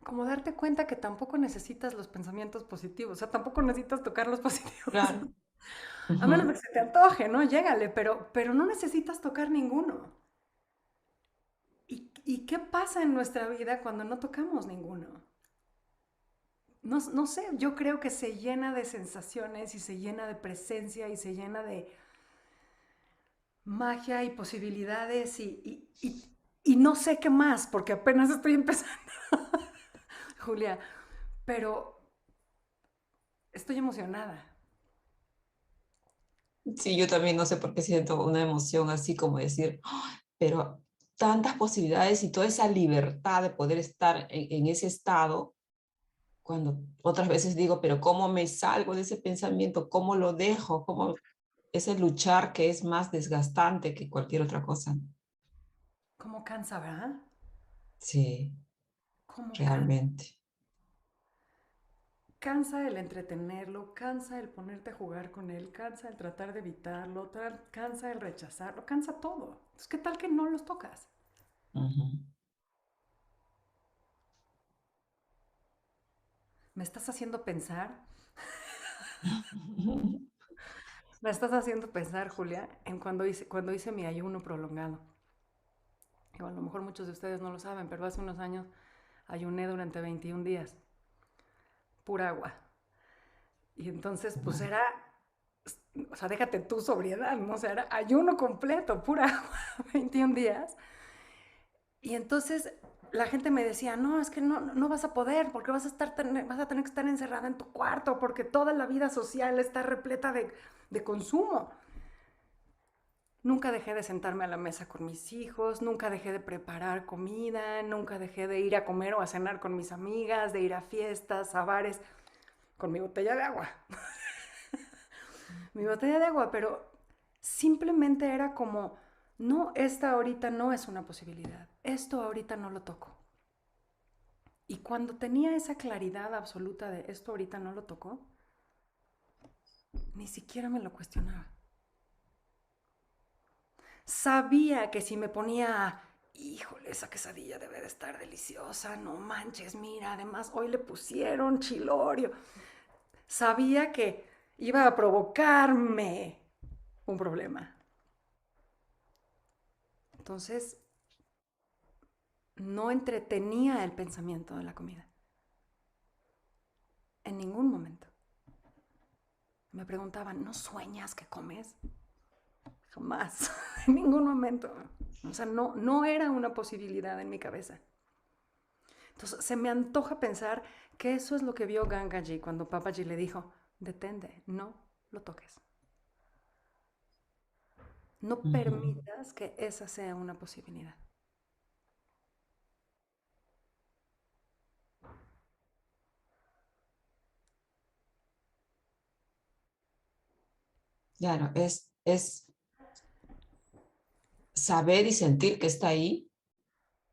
Como darte cuenta que tampoco necesitas los pensamientos positivos, o sea, tampoco necesitas tocar los positivos. Claro. A menos de Ujú. que se te antoje, ¿no? Llégale, pero no necesitas tocar ninguno. ¿Y qué pasa en nuestra vida cuando no tocamos ninguno? No, no sé, yo creo que se llena de sensaciones y se llena de presencia y se llena de magia y posibilidades y no sé qué más, porque apenas estoy empezando, Julia, pero estoy emocionada. Sí, yo también no sé por qué siento una emoción así como decir, "Ah, pero tantas posibilidades y toda esa libertad de poder estar en ese estado, cuando otras veces digo, pero ¿cómo me salgo de ese pensamiento? ¿Cómo lo dejo? ¿Cómo ese luchar que es más desgastante que cualquier otra cosa? ¿Cómo cansa, verdad? Sí, ¿Cómo cansa? realmente. Cansa el entretenerlo, cansa el ponerte a jugar con él, cansa el tratar de evitarlo, cansa el rechazarlo, cansa todo. Entonces, ¿qué tal que no los tocas? Ujú. Me estás haciendo pensar, me estás haciendo pensar, Julia, en cuando hice mi ayuno prolongado. Digo, a lo mejor muchos de ustedes no lo saben, pero hace unos años ayuné durante 21 días, pura agua. Y entonces, pues era, o sea, déjate tu sobriedad, ¿no? O sea, era ayuno completo, pura agua, 21 días. Y entonces la gente me decía, no, es que no vas a poder, porque vas a tener que estar encerrada en tu cuarto, porque toda la vida social está repleta de consumo. Nunca dejé de sentarme a la mesa con mis hijos, nunca dejé de preparar comida, nunca dejé de ir a comer o a cenar con mis amigas, de ir a fiestas, a bares, con mi botella de agua. Mi botella de agua, pero simplemente era como, no, esta ahorita no es una posibilidad, esto ahorita no lo toco. Y cuando tenía esa claridad absoluta de esto ahorita no lo tocó, ni siquiera me lo cuestionaba. Sabía que si me ponía, híjole, esa quesadilla debe de estar deliciosa, no manches, mira, además hoy le pusieron chilorio. Sabía que iba a provocarme un problema. Entonces, no entretenía el pensamiento de la comida. En ningún momento. Me preguntaban, ¿no sueñas que comes? Jamás, en ningún momento. O sea, no era una posibilidad en mi cabeza. Entonces, se me antoja pensar que eso es lo que vio Gangaji cuando Papaji le dijo, detente, no lo toques. No Ujú. permitas que esa sea una posibilidad. Claro, es saber y sentir que está ahí,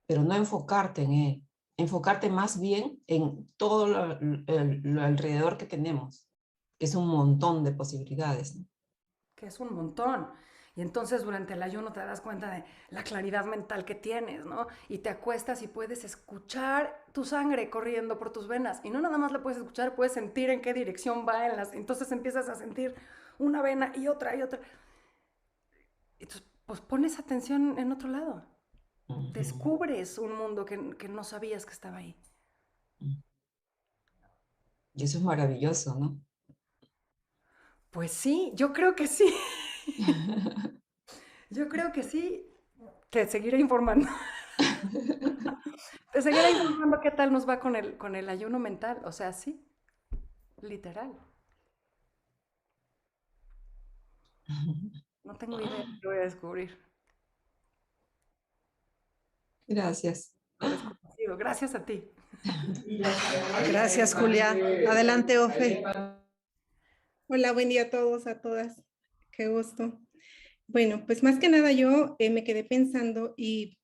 pero no enfocarte en él, enfocarte más bien en todo lo alrededor que tenemos, que es un montón de posibilidades, ¿no? Que es un montón. Y entonces durante el ayuno te das cuenta de la claridad mental que tienes, ¿no? Y te acuestas y puedes escuchar tu sangre corriendo por tus venas. Y no nada más la puedes escuchar, puedes sentir en qué dirección va en las... Entonces empiezas a sentir una vena y otra y otra. Entonces, pues pones atención en otro lado. Ujú. Descubres un mundo que no sabías que estaba ahí. Y eso es maravilloso, ¿no? Pues sí, yo creo que sí. Yo creo que sí. Te seguiré informando. Te seguiré informando qué tal nos va con el ayuno mental. O sea, sí, literal. No tengo idea qué voy a descubrir. Gracias. Lo desconocido. Gracias a ti. Gracias, Julia. Adelante, Ofe. Hola, buen día a todos, a todas. Qué gusto. Bueno, pues más que nada yo me quedé pensando y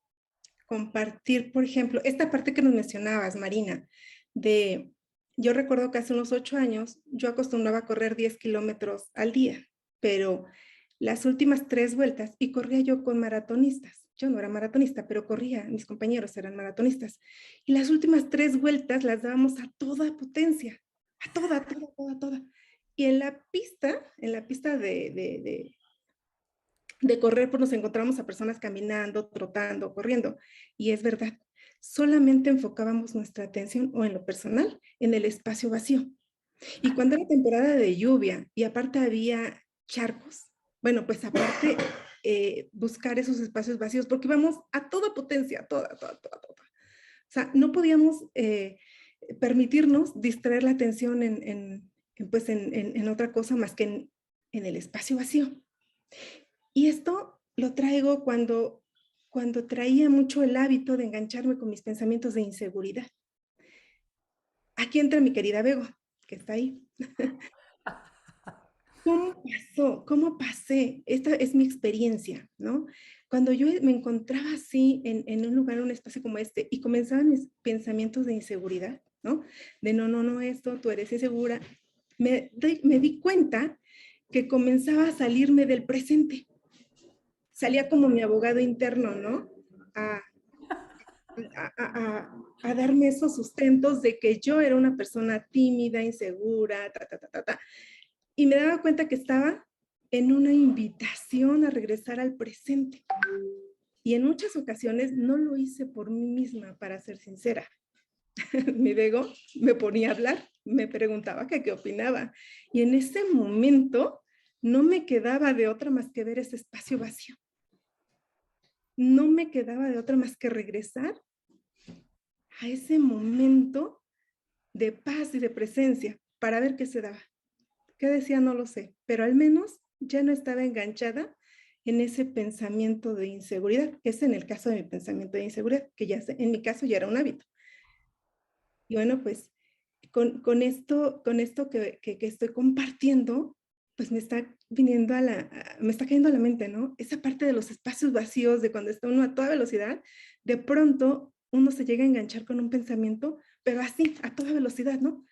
compartir, por ejemplo, esta parte que nos mencionabas, Marina, de, yo recuerdo que hace unos 8 años yo acostumbraba a correr 10 kilómetros al día, pero las últimas 3 vueltas y corría yo con maratonistas. Yo no era maratonista, pero corría, mis compañeros eran maratonistas. Y las últimas 3 vueltas las dábamos a toda potencia, a toda, toda, toda, toda. Y en la pista de correr, pues nos encontramos a personas caminando, trotando, corriendo. Y es verdad, solamente enfocábamos nuestra atención, o en lo personal, en el espacio vacío. Y cuando era temporada de lluvia y aparte había charcos, bueno, pues aparte buscar esos espacios vacíos, porque íbamos a toda potencia, toda, toda, toda, toda. O sea, no podíamos permitirnos distraer la atención en otra cosa más que en el espacio vacío. Y esto lo traigo cuando traía mucho el hábito de engancharme con mis pensamientos de inseguridad. Aquí entra mi querida Bego, que está ahí. ¿Cómo pasó? ¿Cómo pasé? Esta es mi experiencia, ¿no? Cuando yo me encontraba así en un lugar, un espacio como este, y comenzaban mis pensamientos de inseguridad, ¿no? De no, esto, tú eres insegura. Me di cuenta que comenzaba a salirme del presente. Salía como mi abogado interno, ¿no? A darme esos sustentos de que yo era una persona tímida, insegura, y me daba cuenta que estaba en una invitación a regresar al presente. Y en muchas ocasiones no lo hice por mí misma, para ser sincera. Mi ego me ponía a hablar, me preguntaba que qué opinaba. Y en ese momento no me quedaba de otra más que ver ese espacio vacío. No me quedaba de otra más que regresar a ese momento de paz y de presencia para ver qué se daba. ¿Qué decía? No lo sé, pero al menos ya no estaba enganchada en ese pensamiento de inseguridad. Es en el caso de mi pensamiento de inseguridad, que ya en mi caso ya era un hábito. Y bueno, pues con esto que estoy compartiendo, pues me está cayendo a la mente, ¿no? Esa parte de los espacios vacíos, de cuando está uno a toda velocidad, de pronto uno se llega a enganchar con un pensamiento, pero así, a toda velocidad, ¿no?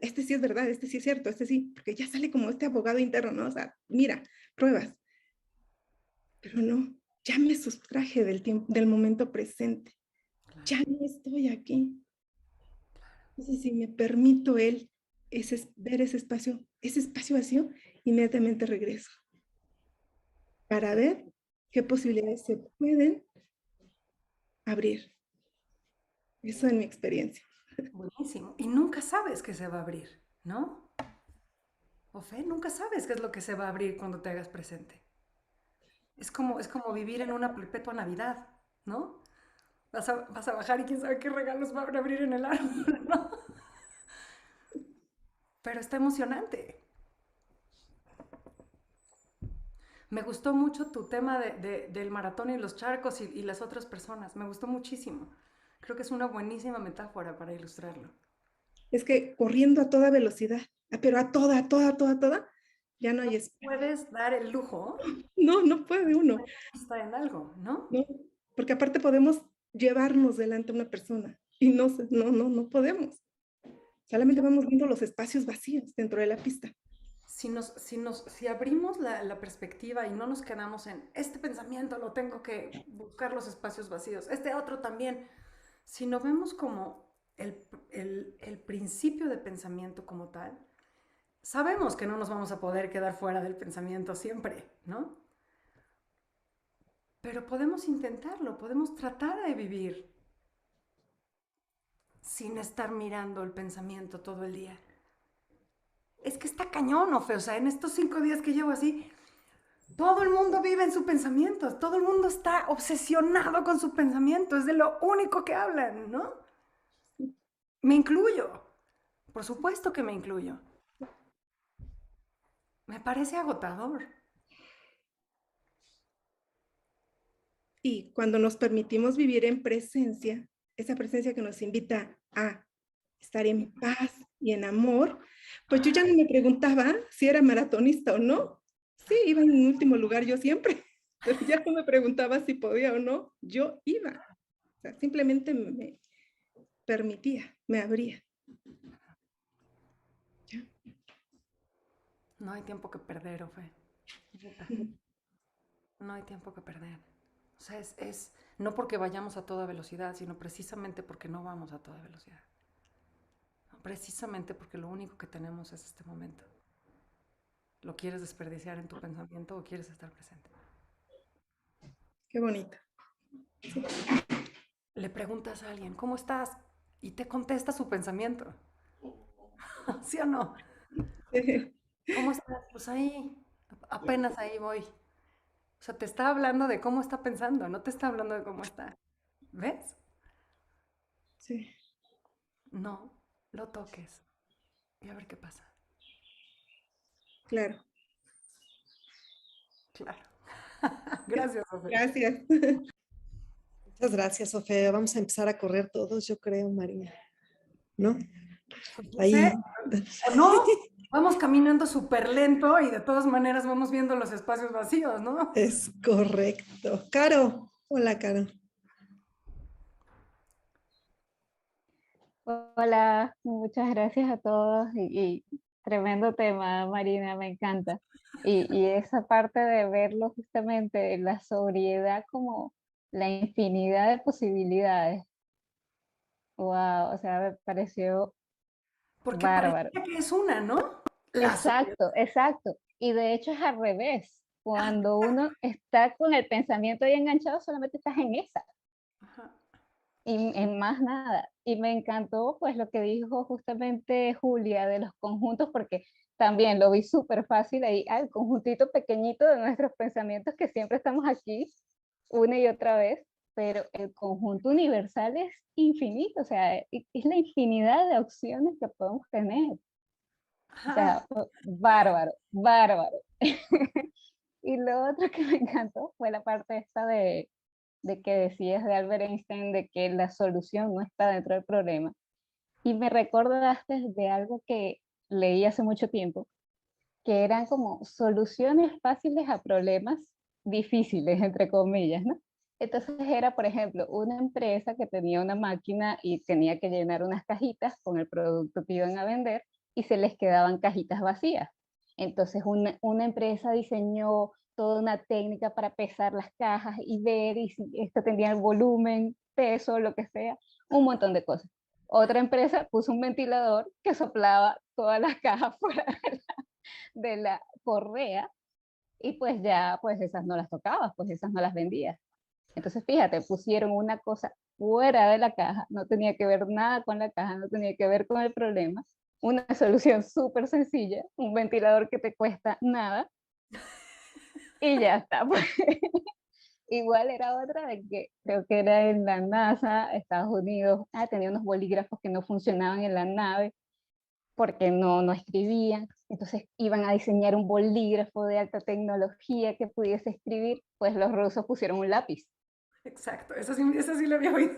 Este sí es verdad, este sí es cierto, este sí, porque ya sale como este abogado interno, ¿no? O sea, mira, pruebas. Pero no, ya me sustraje del momento presente. Ya no estoy aquí. Entonces, si me permito ver ese espacio vacío, inmediatamente regreso para ver qué posibilidades se pueden abrir. Eso en mi experiencia. Buenísimo. Y nunca sabes qué se va a abrir, ¿no? Ofe, nunca sabes qué es lo que se va a abrir cuando te hagas presente. Es como vivir en una perpetua Navidad, ¿no? Vas a bajar y quién sabe qué regalos van a abrir en el árbol, ¿no? Pero está emocionante. Me gustó mucho tu tema del maratón y los charcos y las otras personas. Me gustó muchísimo. Creo que es una buenísima metáfora para ilustrarlo. Es que corriendo a toda velocidad, pero a toda, toda, toda, toda, ya no hay espacio. Puedes dar el lujo No puede uno, de estar en algo, ¿no? ¿no? Porque aparte podemos llevarnos delante a una persona y no podemos. Solamente vamos viendo los espacios vacíos dentro de la pista. Si abrimos la perspectiva y no nos quedamos en este pensamiento, lo tengo que buscar los espacios vacíos, este otro también, si no vemos como el principio de pensamiento como tal, sabemos que no nos vamos a poder quedar fuera del pensamiento siempre, ¿no? Pero podemos intentarlo, podemos tratar de vivir sin estar mirando el pensamiento todo el día. Es que está cañón, Ofe, o sea, en estos 5 días que llevo así, todo el mundo vive en su pensamiento, todo el mundo está obsesionado con su pensamiento, es de lo único que hablan, ¿no? Me incluyo, por supuesto que me incluyo. Me parece agotador. Y cuando nos permitimos vivir en presencia, esa presencia que nos invita a estar en paz y en amor, pues yo ya no me preguntaba si era maratonista o no. Sí, iba en último lugar yo siempre, pero ya no me preguntaba si podía o no, yo iba. O sea, simplemente me permitía, me abría. ¿Ya? No hay tiempo que perder, Ofe. No hay tiempo que perder. O sea, es no porque vayamos a toda velocidad, sino precisamente porque no vamos a toda velocidad. Precisamente porque lo único que tenemos es este momento. ¿Lo quieres desperdiciar en tu pensamiento o quieres estar presente? Qué bonito. Le preguntas a alguien, ¿cómo estás? Y te contesta su pensamiento. ¿Sí o no? ¿Cómo estás? Pues ahí, apenas ahí voy. O sea, te está hablando de cómo está pensando, no te está hablando de cómo está. ¿Ves? Sí, No lo toques y a ver qué pasa. claro. Claro. Gracias, José. Gracias. Muchas gracias, Sofía. Vamos a empezar a correr todos, yo creo, María. ¿No? Ahí. ¿O no? Vamos caminando súper lento y de todas maneras vamos viendo los espacios vacíos, ¿no? Es correcto. Caro. Hola, Caro. Hola, muchas gracias a todos y tremendo tema, Marina, me encanta. Y esa parte de verlo justamente, la sobriedad como la infinidad de posibilidades. Wow, o sea, me pareció Porque bárbaro. parece que es una, ¿no? La sobriedad. Exacto, exacto. Y de hecho es al revés. Cuando uno está con el pensamiento ahí enganchado, solamente estás en esa. Ajá. Y en más nada. Y me encantó pues lo que dijo justamente Julia de los conjuntos, porque también lo vi súper fácil ahí, al conjuntito pequeñito de nuestros pensamientos que siempre estamos aquí una y otra vez, pero el conjunto universal es infinito, o sea, es la infinidad de opciones que podemos tener. O sea, bárbaro, bárbaro. Y lo otro que me encantó fue la parte esta de que decías de Albert Einstein de que la solución no está dentro del problema. Y me recordaste de algo que leí hace mucho tiempo, que eran como soluciones fáciles a problemas difíciles, entre comillas, ¿no? Entonces era, por ejemplo, una empresa que tenía una máquina y tenía que llenar unas cajitas con el producto que iban a vender y se les quedaban cajitas vacías. Entonces una empresa diseñó toda una técnica para pesar las cajas y ver y si esto tenía el volumen, peso, lo que sea, un montón de cosas. Otra empresa puso un ventilador que soplaba todas las cajas fuera de la correa y pues ya, pues esas no las tocabas, pues esas no las vendías. Entonces, fíjate, pusieron una cosa fuera de la caja, no tenía que ver nada con la caja, no tenía que ver con el problema. Una solución súper sencilla, un ventilador que te cuesta nada y ya está. Pues. Igual era otra de que creo que era en la NASA, Estados Unidos, tenía unos bolígrafos que no funcionaban en la nave porque no escribían. Entonces iban a diseñar un bolígrafo de alta tecnología que pudiese escribir, pues los rusos pusieron un lápiz. Exacto, eso sí lo había oído.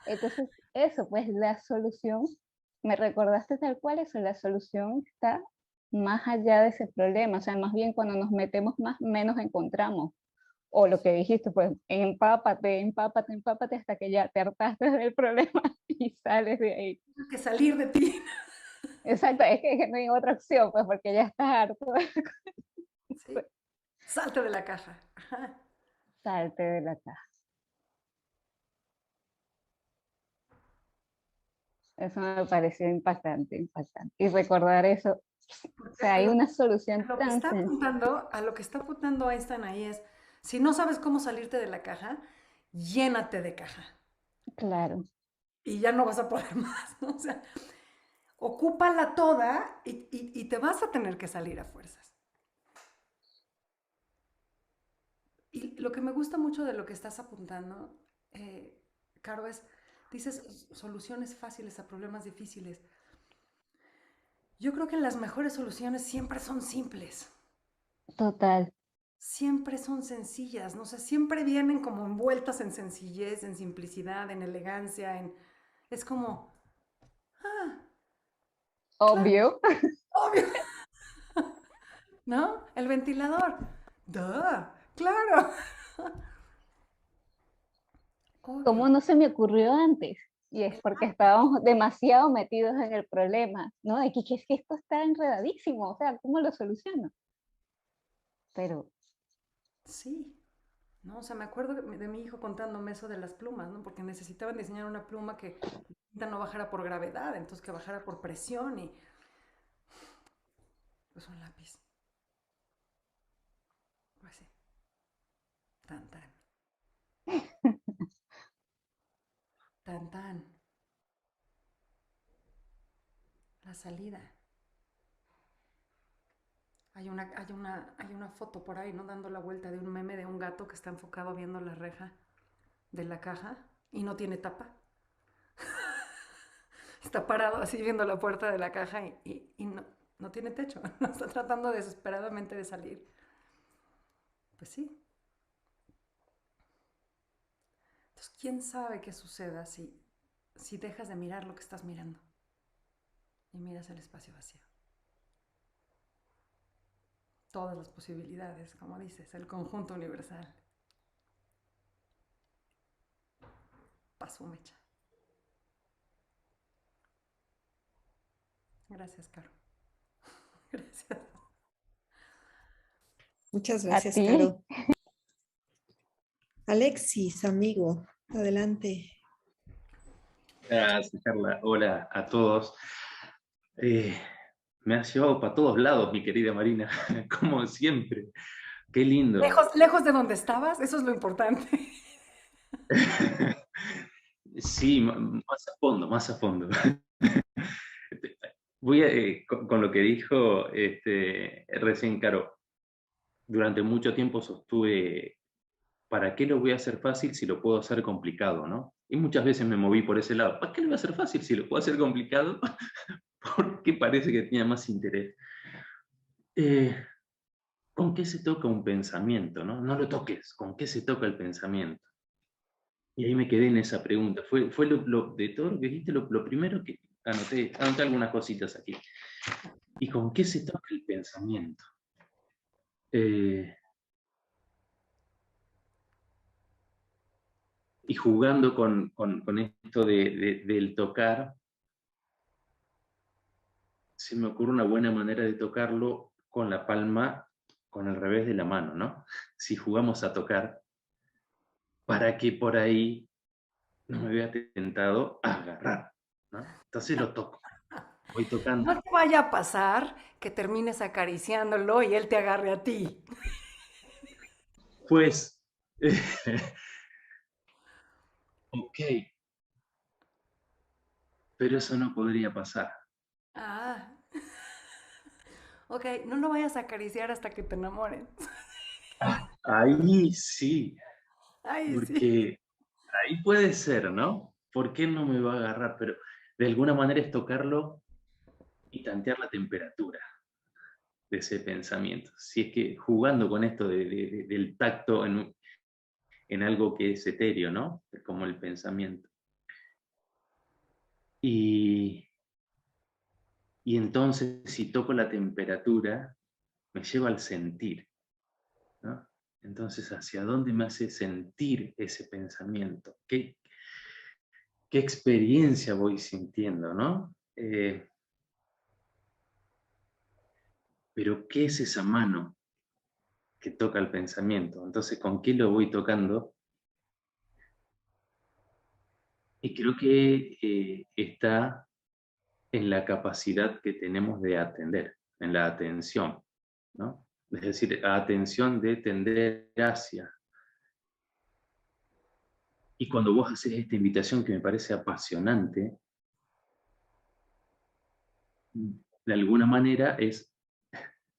Entonces, eso, pues la solución, me recordaste tal cual eso, la solución está más allá de ese problema, o sea, más bien cuando nos metemos más, menos encontramos. O lo que dijiste, pues empápate, empápate, empápate hasta que ya te hartaste del problema y sales de ahí. Tienes que salir de ti. Exacto, es que no hay otra opción, pues porque ya estás harto. Sí. Salte de la caja. Ajá. Salte de la caja. Eso me pareció impactante, impactante. Y recordar eso, o sea, hay una solución Lo que tan está sencilla. apuntando, a lo que está apuntando Einstein ahí es, si no sabes cómo salirte de la caja, llénate de caja. Claro, Y ya no vas a poder más, ¿no? O sea, ocúpala toda y te vas a tener que salir a fuerzas. Y lo que me gusta mucho de lo que estás apuntando, Caro, es, dices soluciones fáciles a problemas difíciles. Yo creo que las mejores soluciones siempre son simples. total. Siempre son sencillas, no sé, siempre vienen como envueltas en sencillez, en simplicidad, en elegancia, es como, ah, claro, Obvio. obvio, ¿no? El ventilador, duh, claro. ¿Cómo Obvio. no se me ocurrió antes? Y es porque estábamos demasiado metidos en el problema, ¿no? De que es que esto está enredadísimo, o sea, ¿cómo lo soluciono? Pero Sí. No, o sea, me acuerdo de mi hijo contándome eso de las plumas, ¿no? Porque necesitaban diseñar una pluma que la tinta no bajara por gravedad, entonces que bajara por presión y pues un lápiz. Pues sí, tan tan, tan tan. La salida. Hay una foto por ahí, ¿no? Dando la vuelta de un meme de un gato que está enfocado viendo la reja de la caja y no tiene tapa. Está parado así viendo la puerta de la caja y no tiene techo. No está tratando desesperadamente de salir. Pues sí. Entonces, ¿quién sabe qué suceda si dejas de mirar lo que estás mirando y miras el espacio vacío? Todas las posibilidades, como dices, el conjunto universal. Paso mecha. Gracias, Caro. Gracias. Muchas a gracias, ti, Caro. Alexis, amigo, adelante. Gracias, Carla. Hola a todos. Me has llevado para todos lados, mi querida Marina, como siempre. Qué lindo. Lejos de donde estabas, eso es lo importante. Sí, más a fondo, más a fondo. Voy con lo que dijo recién Caro. Durante mucho tiempo sostuve, ¿para qué lo voy a hacer fácil si lo puedo hacer complicado, no? Y muchas veces me moví por ese lado. ¿Para qué lo voy a hacer fácil si lo puedo hacer complicado? Porque parece que tenía más interés. ¿Con qué se toca un pensamiento, no? No lo toques, ¿con qué se toca el pensamiento? Y ahí me quedé en esa pregunta. Fue de todo lo que dijiste, lo primero que anoté algunas cositas aquí. ¿Y con qué se toca el pensamiento? Y jugando con esto del tocar, se me ocurre una buena manera de tocarlo con la palma, con el revés de la mano, ¿no? Si jugamos a tocar, para que por ahí no me vea tentado a agarrar, ¿no? Entonces lo toco, voy tocando. No te vaya a pasar que termines acariciándolo y él te agarre a ti. Pues, ok, pero eso no podría pasar. Ah. Ok, no lo vayas a acariciar hasta que te enamoren. Ahí sí, Ay, sí. porque ahí puede ser, ¿no? ¿Por qué no me va a agarrar? Pero de alguna manera es tocarlo y tantear la temperatura de ese pensamiento. Si es que jugando con esto del tacto en algo que es etéreo, ¿no? Como el pensamiento. Y entonces, si toco la temperatura, me lleva al sentir, ¿no? Entonces, ¿hacia dónde me hace sentir ese pensamiento? ¿Qué experiencia voy sintiendo, no? Pero, ¿qué es esa mano que toca el pensamiento? Entonces, ¿con qué lo voy tocando? Y creo que está en la capacidad que tenemos de atender, en la atención, ¿no? Es decir, atención de tender hacia. Y cuando vos haces esta invitación que me parece apasionante, de alguna manera es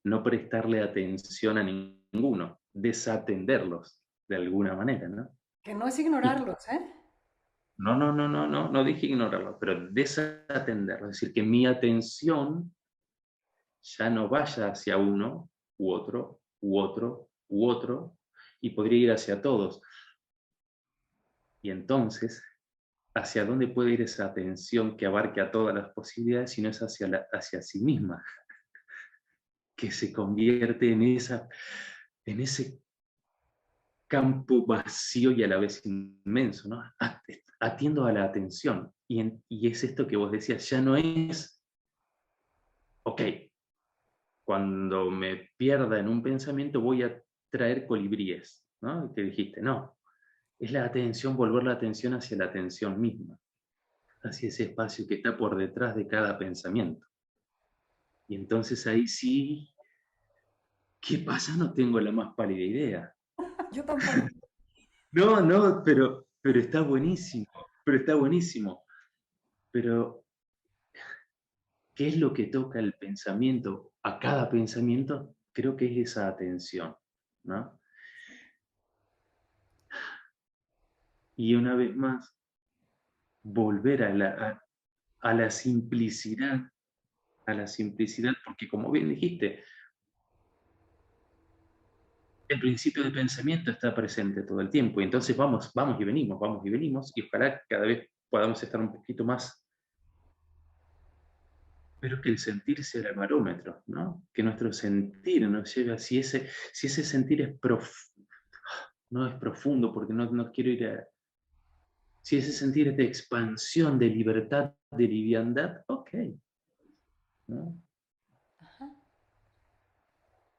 no prestarle atención a ninguno, desatenderlos de alguna manera, ¿no? Que no es Y ignorarlos, ¿eh? no dije ignorarlos, pero desatenderlos, es decir, que mi atención ya no vaya hacia uno u otro, u otro, u otro, y podría ir hacia todos. Y entonces, ¿hacia dónde puede ir esa atención que abarque a todas las posibilidades si no es hacia sí misma? Que se convierte en ese campo vacío y a la vez inmenso, ¿no? Atiendo a la atención. y es esto que vos decías, ya no es, ok, cuando me pierda en un pensamiento voy a traer colibríes, ¿no? Y te dijiste, no, es la atención, volver la atención hacia la atención misma, hacia ese espacio que está por detrás de cada pensamiento. Y entonces ahí sí, ¿qué pasa? No tengo la más pálida idea. Yo tampoco. No, no, pero está buenísimo, pero está buenísimo. Pero, ¿qué es lo que toca el pensamiento? A cada pensamiento, creo que es esa atención, ¿no? Y una vez más, volver a la simplicidad, porque como bien dijiste, el principio de pensamiento está presente todo el tiempo, y entonces vamos y venimos, y ojalá cada vez podamos estar un poquito más, pero que el sentir sea el barómetro, ¿no? Que nuestro sentir nos lleve a si ese sentir no es profundo, porque no quiero ir a... Si ese sentir es de expansión, de libertad, de liviandad, ok, ¿no? Ajá.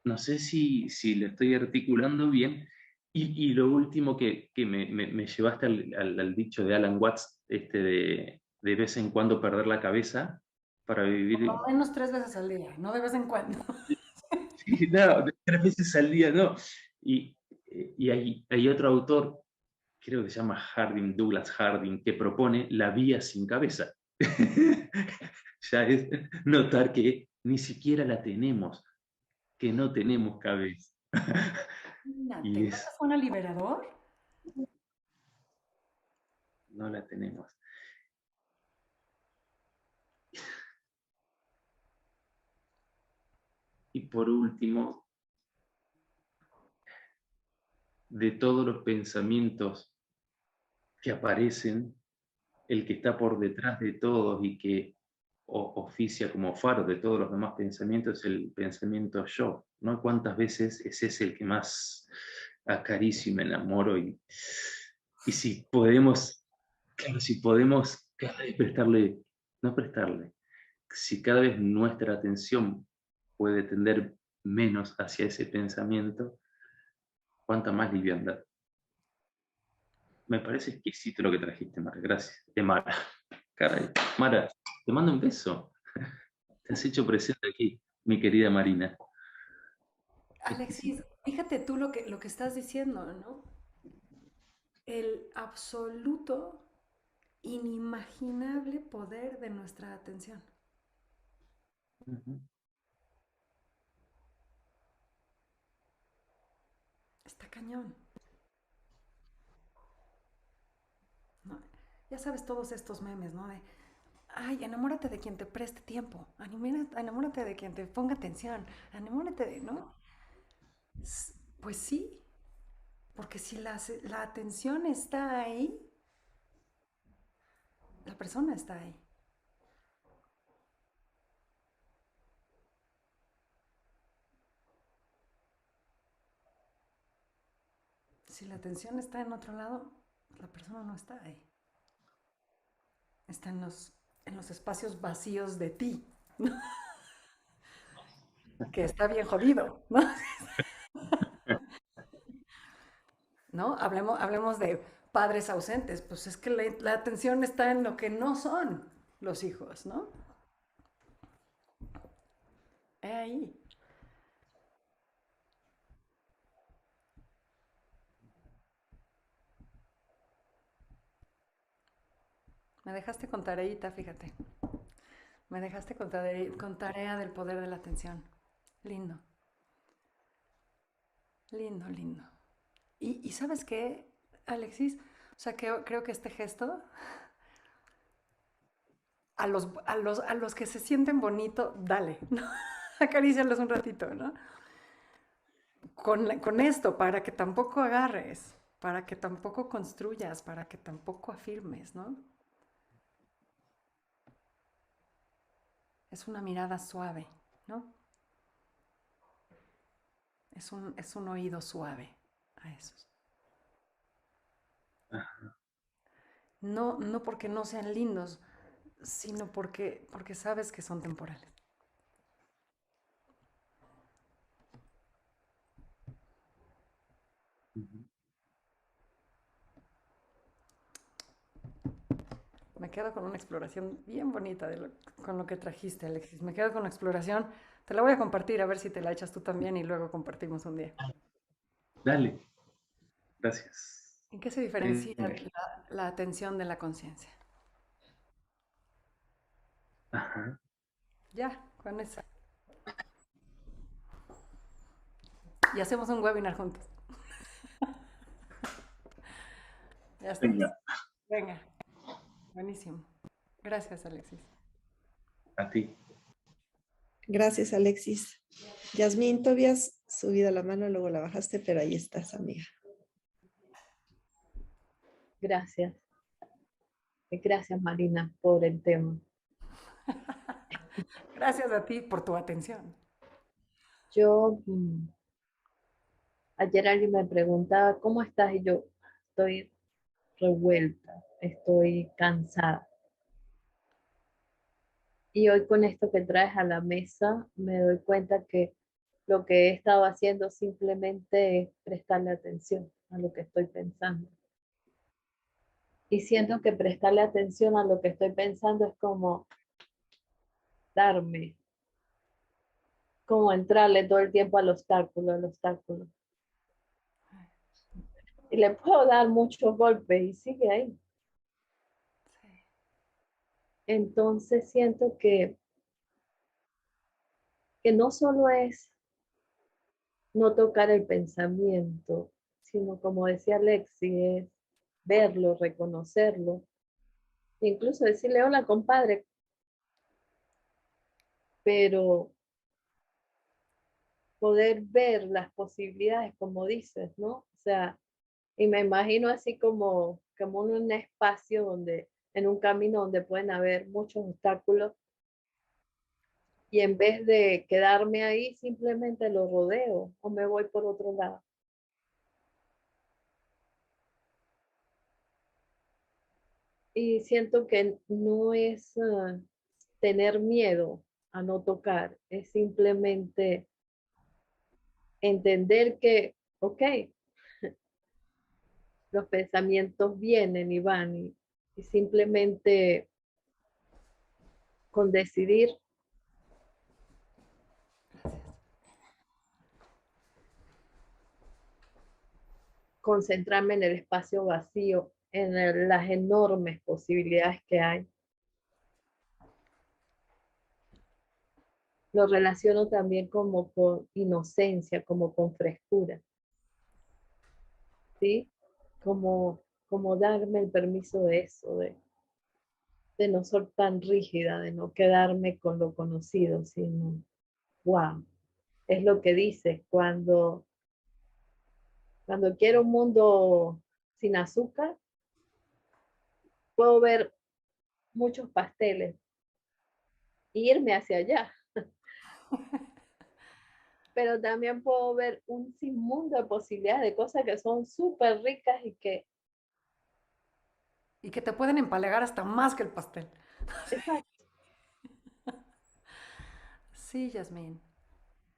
No sé si lo estoy articulando bien. Y lo último que me llevaste al dicho de Alan Watts, de vez en cuando perder la cabeza para Por vivir. lo menos 3 veces al día, no de vez en cuando. Sí, no, 3 veces al día, no. Y, y hay otro autor, creo que se llama Douglas Harding, que propone la vía sin cabeza. Ya es notar que ni siquiera la tenemos, que no tenemos cabeza. Imagínate, Y ¿no te suena liberador? no la tenemos. Y por último, de todos los pensamientos que aparecen, el que está por detrás de todos y que oficia como faro de todos los demás pensamientos es el pensamiento yo, ¿no? ¿Cuántas veces es ese el que más acaricio y me enamoro? Y si podemos, claro, si podemos cada vez no prestarle, si cada vez nuestra atención puede tender menos hacia ese pensamiento, cuánta más liviandad. Me parece exquisito lo que trajiste, Mara. Gracias. Mara. Caray. Mara, te mando un beso. Te has hecho presente aquí, mi querida Marina. Alexis, Exquisito. fíjate tú lo que estás diciendo, ¿no? El absoluto, inimaginable poder de nuestra atención. Ujú. Está cañón, ¿no? Ya sabes todos estos memes, ¿no? De, ay, enamórate de quien te preste tiempo, enamórate de quien te ponga atención, enamórate de, ¿no? Pues sí, porque si la atención está ahí, la persona está ahí. Si la atención está en otro lado, la persona no está ahí. Está en los espacios vacíos de ti, ¿no? Que está bien jodido, ¿no? ¿No? Hablemos de padres ausentes, pues es que la atención está en lo que no son los hijos, ¿no? Ahí. Me dejaste con tareita, fíjate. Me dejaste con tarea del poder de la atención. Lindo, lindo, lindo. Y ¿sabes qué, Alexis? O sea, creo que este gesto, a los que se sienten bonito, dale, ¿no? Acarícialos un ratito, ¿no? Con esto, para que tampoco agarres, para que tampoco construyas, para que tampoco afirmes, ¿no? Es una mirada suave, ¿no? Es un oído suave a esos. No porque no sean lindos, sino porque sabes que son temporales. Me quedo con una exploración bien bonita con lo que trajiste, Alexis. Me quedo con la exploración. Te la voy a compartir a ver si te la echas tú también y luego compartimos un día. Dale, gracias. ¿En qué se diferencia Eh, la atención de la conciencia? Ajá. Ya, con eso. Y hacemos un webinar juntos. Ya está. Venga, Venga, buenísimo. Gracias, Alexis. a ti. Gracias, Alexis. Yasmín, tú habías subido la mano, luego la bajaste, pero ahí estás, amiga. Gracias. Gracias, Marina, por el tema. Gracias a ti por tu atención. Yo, ayer alguien me preguntaba, ¿cómo estás? Y yo estoy revuelta, estoy cansada. Y hoy con esto que traes a la mesa, me doy cuenta que lo que he estado haciendo simplemente es prestarle atención a lo que estoy pensando. Y siento que prestarle atención a lo que estoy pensando es como darme, como entrarle todo el tiempo al obstáculo, al obstáculo. Y le puedo dar muchos golpes y sigue ahí. Entonces siento que no solo es no tocar el pensamiento, sino como decía Alexi, es verlo, reconocerlo, incluso decirle hola compadre, pero poder ver las posibilidades como dices, ¿no? O sea, y me imagino así como en un espacio donde, en un camino donde pueden haber muchos obstáculos y en vez de quedarme ahí, simplemente lo rodeo o me voy por otro lado. Y siento que no es tener miedo a no tocar, es simplemente entender que, ok, los pensamientos vienen y van y simplemente con decidir concentrarme en el espacio vacío, en las enormes posibilidades que hay. Lo relaciono también como con inocencia, como con frescura, ¿sí? Como darme el permiso de eso, de no ser tan rígida, de no quedarme con lo conocido, sino, wow, es lo que dice, cuando quiero un mundo sin azúcar, puedo ver muchos pasteles e irme hacia allá. Pero también puedo ver un sinmundo de posibilidades de cosas que son súper ricas y que, Y que te pueden empalagar hasta más que el pastel. exacto, Sí, Yasmín.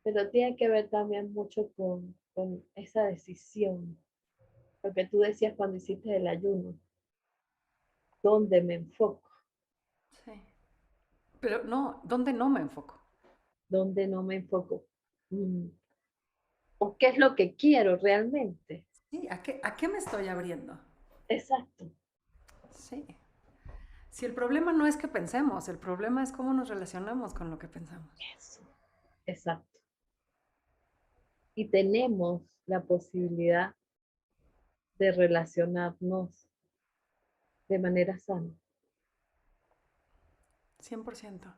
pero tiene que ver también mucho con esa decisión. Lo que tú decías cuando hiciste el ayuno, ¿dónde me enfoco? Sí. Pero no, ¿dónde no me enfoco? ¿Dónde no me enfoco? ¿O qué es lo que quiero realmente? Sí, ¿a qué me estoy abriendo? Exacto, Sí. Si el problema no es que pensemos, el problema es cómo nos relacionamos con lo que pensamos. eso, exacto. Y tenemos la posibilidad de relacionarnos de manera sana. 100%.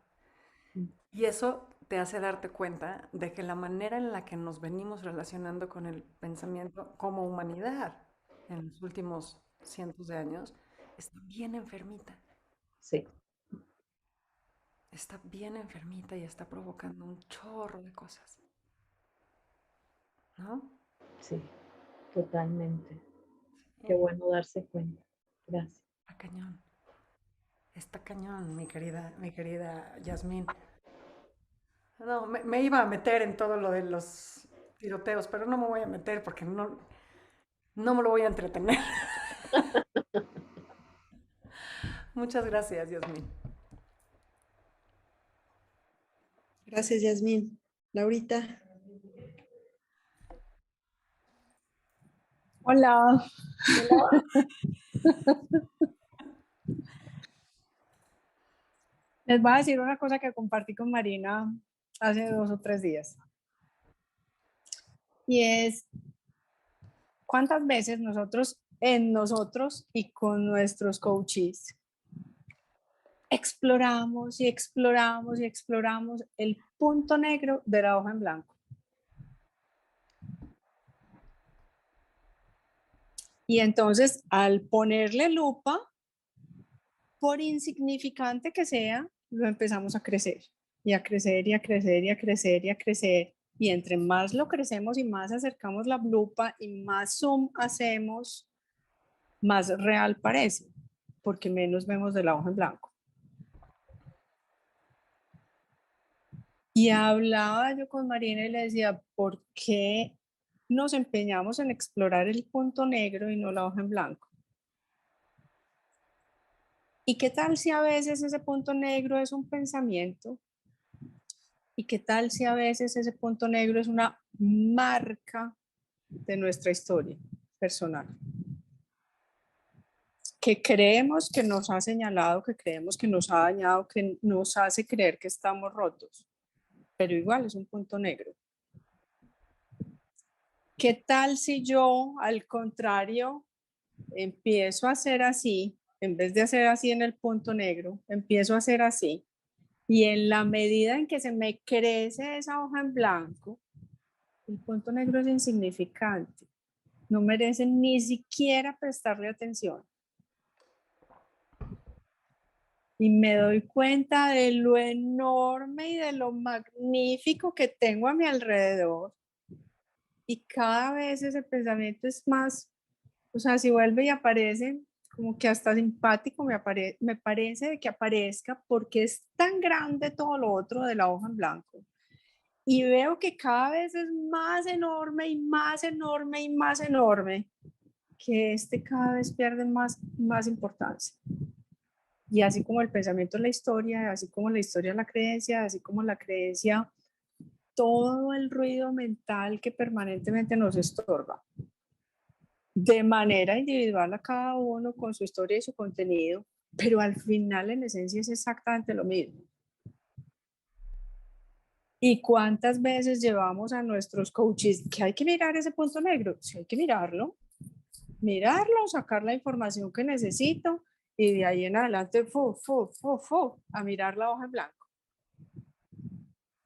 Mm. Y eso te hace darte cuenta de que la manera en la que nos venimos relacionando con el pensamiento como humanidad en los últimos cientos de años está bien enfermita. Sí, Está bien enfermita y está provocando un chorro de cosas. ¿No? sí, totalmente. Qué Sí. bueno darse cuenta. Gracias. Está cañón. Está cañón, mi querida Yasmín. No, me iba a meter en todo lo de los tiroteos, pero no me voy a meter porque no me lo voy a entretener. Muchas gracias, Yasmín. Gracias, Yasmín. Laurita. Hola. Les voy a decir una cosa que compartí con Marina hace 2 o 3 días. Y es, ¿cuántas veces nosotros y con nuestros coaches exploramos y exploramos y exploramos el punto negro de la hoja en blanco? Y entonces, al ponerle lupa, por insignificante que sea, lo empezamos a crecer y a crecer y a crecer y a crecer y a crecer. Y entre más lo crecemos y más acercamos la lupa y más zoom hacemos, más real parece, porque menos vemos de la hoja en blanco. Y hablaba yo con Marina y le decía, ¿por qué nos empeñamos en explorar el punto negro y no la hoja en blanco? ¿Y qué tal si a veces ese punto negro es un pensamiento? ¿Y qué tal si a veces ese punto negro es una marca de nuestra historia personal? Que creemos que nos ha señalado, que creemos que nos ha dañado, que nos hace creer que estamos rotos, pero igual es un punto negro. ¿Qué tal si yo, al contrario, empiezo a hacer así, en vez de hacer así en el punto negro, empiezo a hacer así? Y en la medida en que se me crece esa hoja en blanco, el punto negro es insignificante. No merecen ni siquiera prestarle atención. Y me doy cuenta de lo enorme y de lo magnífico que tengo a mi alrededor. Y cada vez ese pensamiento es más, o sea, si vuelve y aparece, como que hasta simpático me parece de que aparezca porque es tan grande todo lo otro de la hoja en blanco. Y veo que cada vez es más enorme y más enorme y más enorme, que cada vez pierde más importancia. Y así como el pensamiento es la historia, así como la historia es la creencia, así como la creencia, todo el ruido mental que permanentemente nos estorba. De manera individual a cada uno con su historia y su contenido, pero al final en esencia es exactamente lo mismo. ¿Y cuántas veces llevamos a nuestros coaches que hay que mirar ese punto negro? Sí, hay que mirarlo, sacar la información que necesito y de ahí en adelante a mirar la hoja en blanco.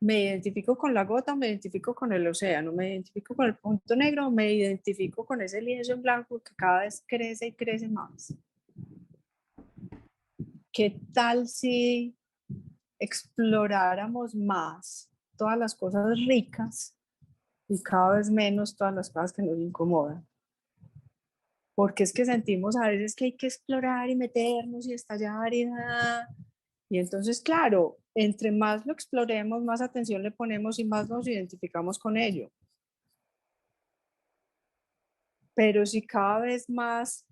Me identifico con la gota, me identifico con el océano, me identifico con el punto negro, me identifico con ese lienzo en blanco que cada vez crece y crece más. ¿Qué tal si exploráramos más todas las cosas ricas y cada vez menos todas las cosas que nos incomodan? Porque es que sentimos a veces que hay que explorar y meternos y estallar y entonces, claro, entre más lo exploremos, más atención le ponemos y más nos identificamos con ello. Pero si cada vez más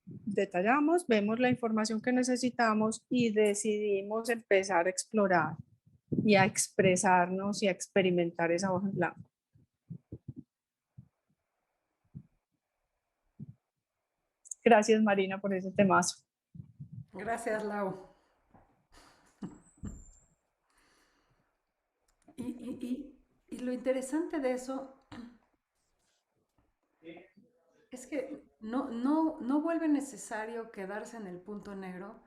detallamos, vemos la información que necesitamos y decidimos empezar a explorar y a expresarnos y a experimentar esa hoja en blanco. Gracias, Marina, por ese temazo. Gracias, Lau. Y lo interesante de eso es que no vuelve necesario quedarse en el punto negro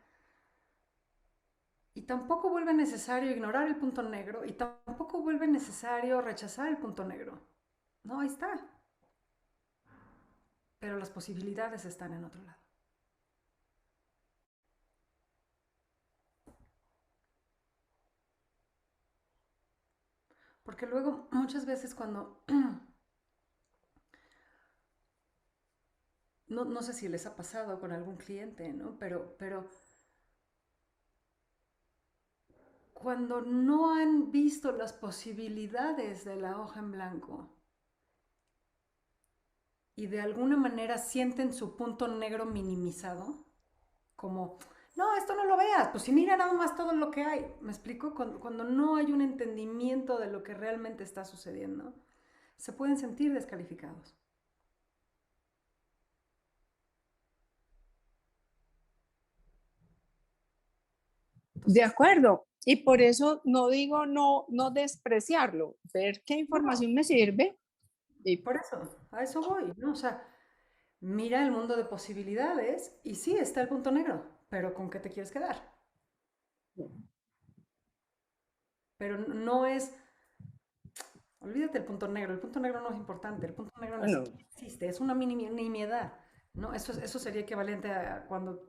y tampoco vuelve necesario ignorar el punto negro y tampoco vuelve necesario rechazar el punto negro. No, ahí está. Pero las posibilidades están en otro lado. Porque luego muchas veces cuando no sé si les ha pasado con algún cliente, ¿no? Pero cuando no han visto las posibilidades de la hoja en blanco y de alguna manera sienten su punto negro minimizado, como, no, esto no lo veas, pues si mira nada más todo lo que hay. ¿Me explico? Cuando no hay un entendimiento de lo que realmente está sucediendo, se pueden sentir descalificados. De acuerdo. Y por eso no digo no despreciarlo, ver qué información me sirve. Y Por eso, a eso voy, ¿no? O sea, mira el mundo de posibilidades y sí, está el punto negro, pero ¿con qué te quieres quedar? Pero no es, olvídate el punto negro no es importante, el punto negro no bueno, existe, es una nimiedad, ¿no? Eso sería equivalente a cuando,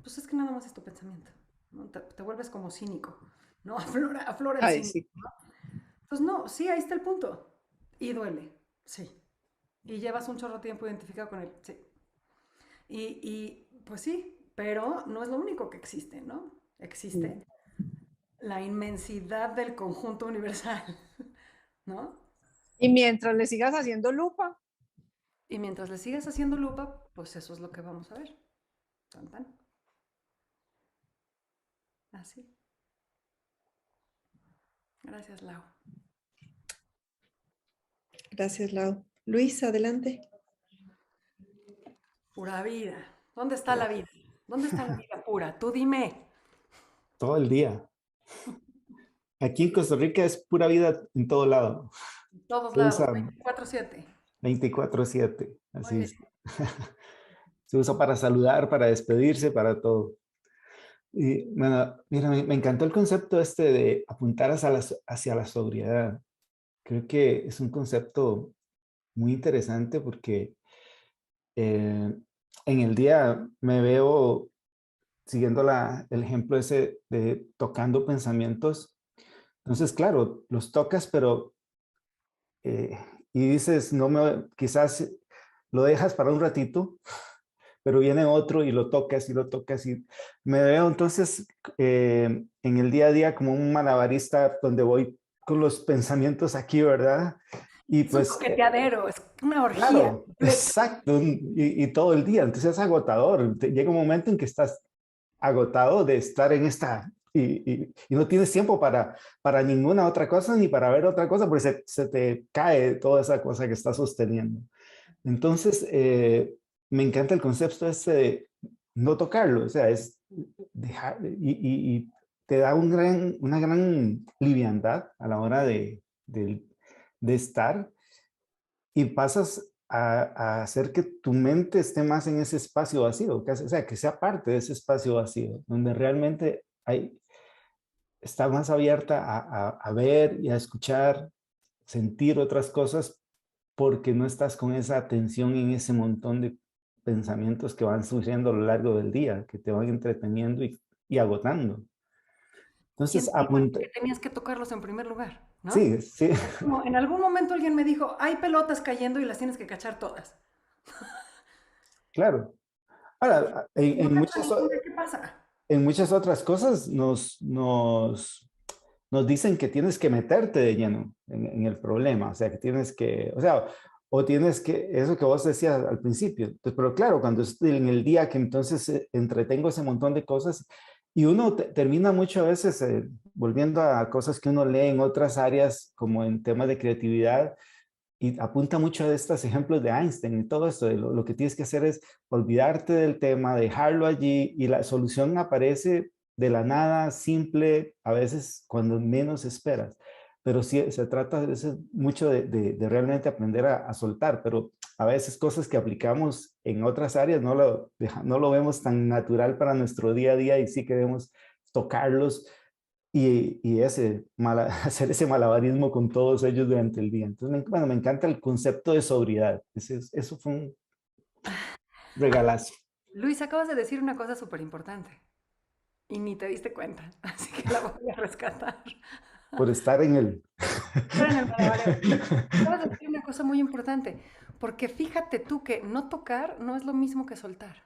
pues es que nada más es tu pensamiento, ¿no? Te vuelves como cínico, ¿no? Aflora el ay, cínico, sí. ¿no? Entonces, no, sí, ahí está el punto. Y duele, sí. Y llevas un chorro de tiempo identificado con él, sí. Pues sí, pero no es lo único que existe, ¿no? Existe la inmensidad del conjunto universal, ¿no? Y mientras le sigas haciendo lupa, Y mientras le sigas haciendo lupa, pues eso es lo que vamos a ver. Tan, tan. Así. Gracias, Lau. Gracias, Lau. Luis, adelante. Pura vida. ¿Dónde está la vida? ¿Dónde está la vida pura? Tú dime. Todo el día. Aquí en Costa Rica es pura vida en todo lado. En todos Se lados, usa 24/7. 24/7. Muy Así bien. es. Se usa para saludar, para despedirse, para todo. Y bueno, mira, me encantó el concepto este de apuntar hacia la sobriedad. Creo que es un concepto muy interesante porque en el día me veo siguiendo el ejemplo ese de tocando pensamientos. Entonces, claro, los tocas, pero y dices, quizás lo dejas para un ratito, pero viene otro y lo tocas y lo tocas y me veo entonces en el día a día como un malabarista donde voy con los pensamientos aquí, ¿verdad? Y Es un pues, coqueteadero, es una orgía. claro, exacto, y todo el día, entonces es agotador. Llega un momento en que estás agotado de estar en esta, y no tienes tiempo para ninguna otra cosa ni para ver otra cosa, porque se te cae toda esa cosa que estás sosteniendo. Entonces, me encanta el concepto este de no tocarlo, o sea, es dejar, y te da una gran liviandad a la hora de estar y pasas a hacer que tu mente esté más en ese espacio vacío, o sea, que sea parte de ese espacio vacío, donde realmente está más abierta a ver y a escuchar, sentir otras cosas, porque no estás con esa atención en ese montón de pensamientos que van surgiendo a lo largo del día, que te van entreteniendo y agotando. Entonces, apunta. Que tenías que tocarlos en primer lugar, ¿no? Sí, sí. Como en algún momento alguien me dijo, hay pelotas cayendo y las tienes que cachar todas. Claro. Ahora, ¿Qué pasa? en muchas otras cosas nos dicen que tienes que meterte de lleno en el problema, o sea, que tienes que, o sea, o tienes que, eso que vos decías al principio, pues, pero claro, cuando estoy en el día que entonces entretengo ese montón de cosas y uno termina muchas veces volviendo a cosas que uno lee en otras áreas, como en temas de creatividad, y apunta mucho a estos ejemplos de Einstein y todo esto, de lo que tienes que hacer es olvidarte del tema, dejarlo allí y la solución aparece de la nada, simple, a veces cuando menos esperas. Pero sí, se trata mucho de realmente aprender a soltar, pero a veces cosas que aplicamos en otras áreas no lo vemos tan natural para nuestro día a día y sí queremos tocarlos y hacer ese malabarismo con todos ellos durante el día. Entonces, bueno, me encanta el concepto de sobriedad. Eso fue un regalazo. Luis, acabas de decir una cosa súper importante y ni te diste cuenta, así que la voy a rescatar. Por estar en el... Acabas de decir una cosa muy importante. Porque fíjate tú que no tocar no es lo mismo que soltar.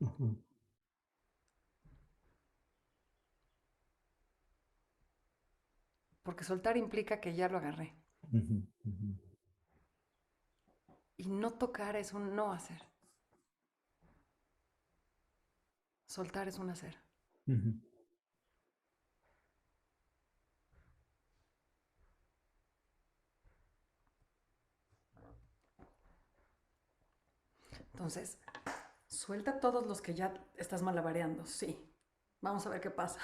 Ujú. Porque soltar implica que ya lo agarré. Ujú, ujú. Y no tocar es un no hacer. Soltar es un hacer. Ujú. Entonces, suelta todos los que ya estás malabareando. Sí. Vamos a ver qué pasa.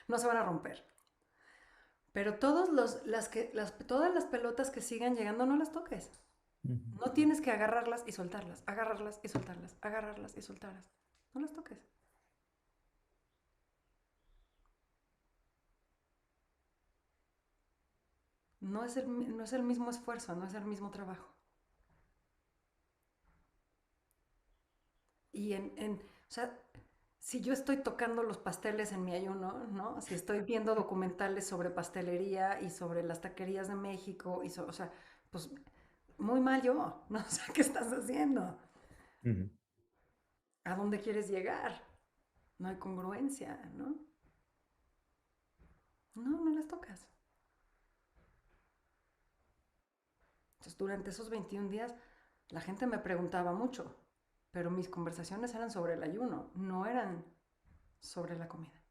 No se van a romper. Pero todas las pelotas que sigan llegando no las toques. Ujú. No tienes que agarrarlas y soltarlas, agarrarlas y soltarlas, agarrarlas y soltarlas. No las toques. No es el mismo esfuerzo, no es el mismo trabajo. Y o sea, si yo estoy tocando los pasteles en mi ayuno, ¿no? Si estoy viendo documentales sobre pastelería y sobre las taquerías de México, o sea, pues muy mal yo, ¿no? O sea, ¿qué estás haciendo? Ujú. ¿A dónde quieres llegar? No hay congruencia, ¿no? No, no las tocas. Entonces, durante esos 21 días, la gente me preguntaba mucho, pero mis conversaciones eran sobre el ayuno, no eran sobre la comida.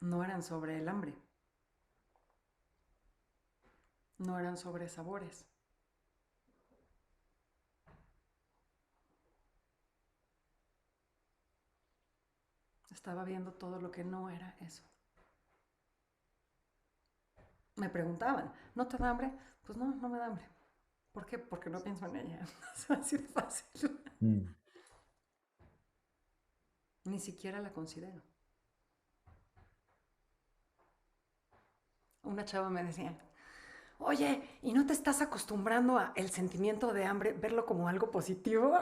No eran sobre el hambre. No eran sobre sabores. Estaba viendo todo lo que no era eso. Me preguntaban, ¿no te da hambre? Pues no, no me da hambre. ¿Por qué? Porque no pienso en ella. Es así de fácil. Mm. Ni siquiera la considero. Una chava me decía, oye, ¿y no te estás acostumbrando a el sentimiento de hambre, verlo como algo positivo?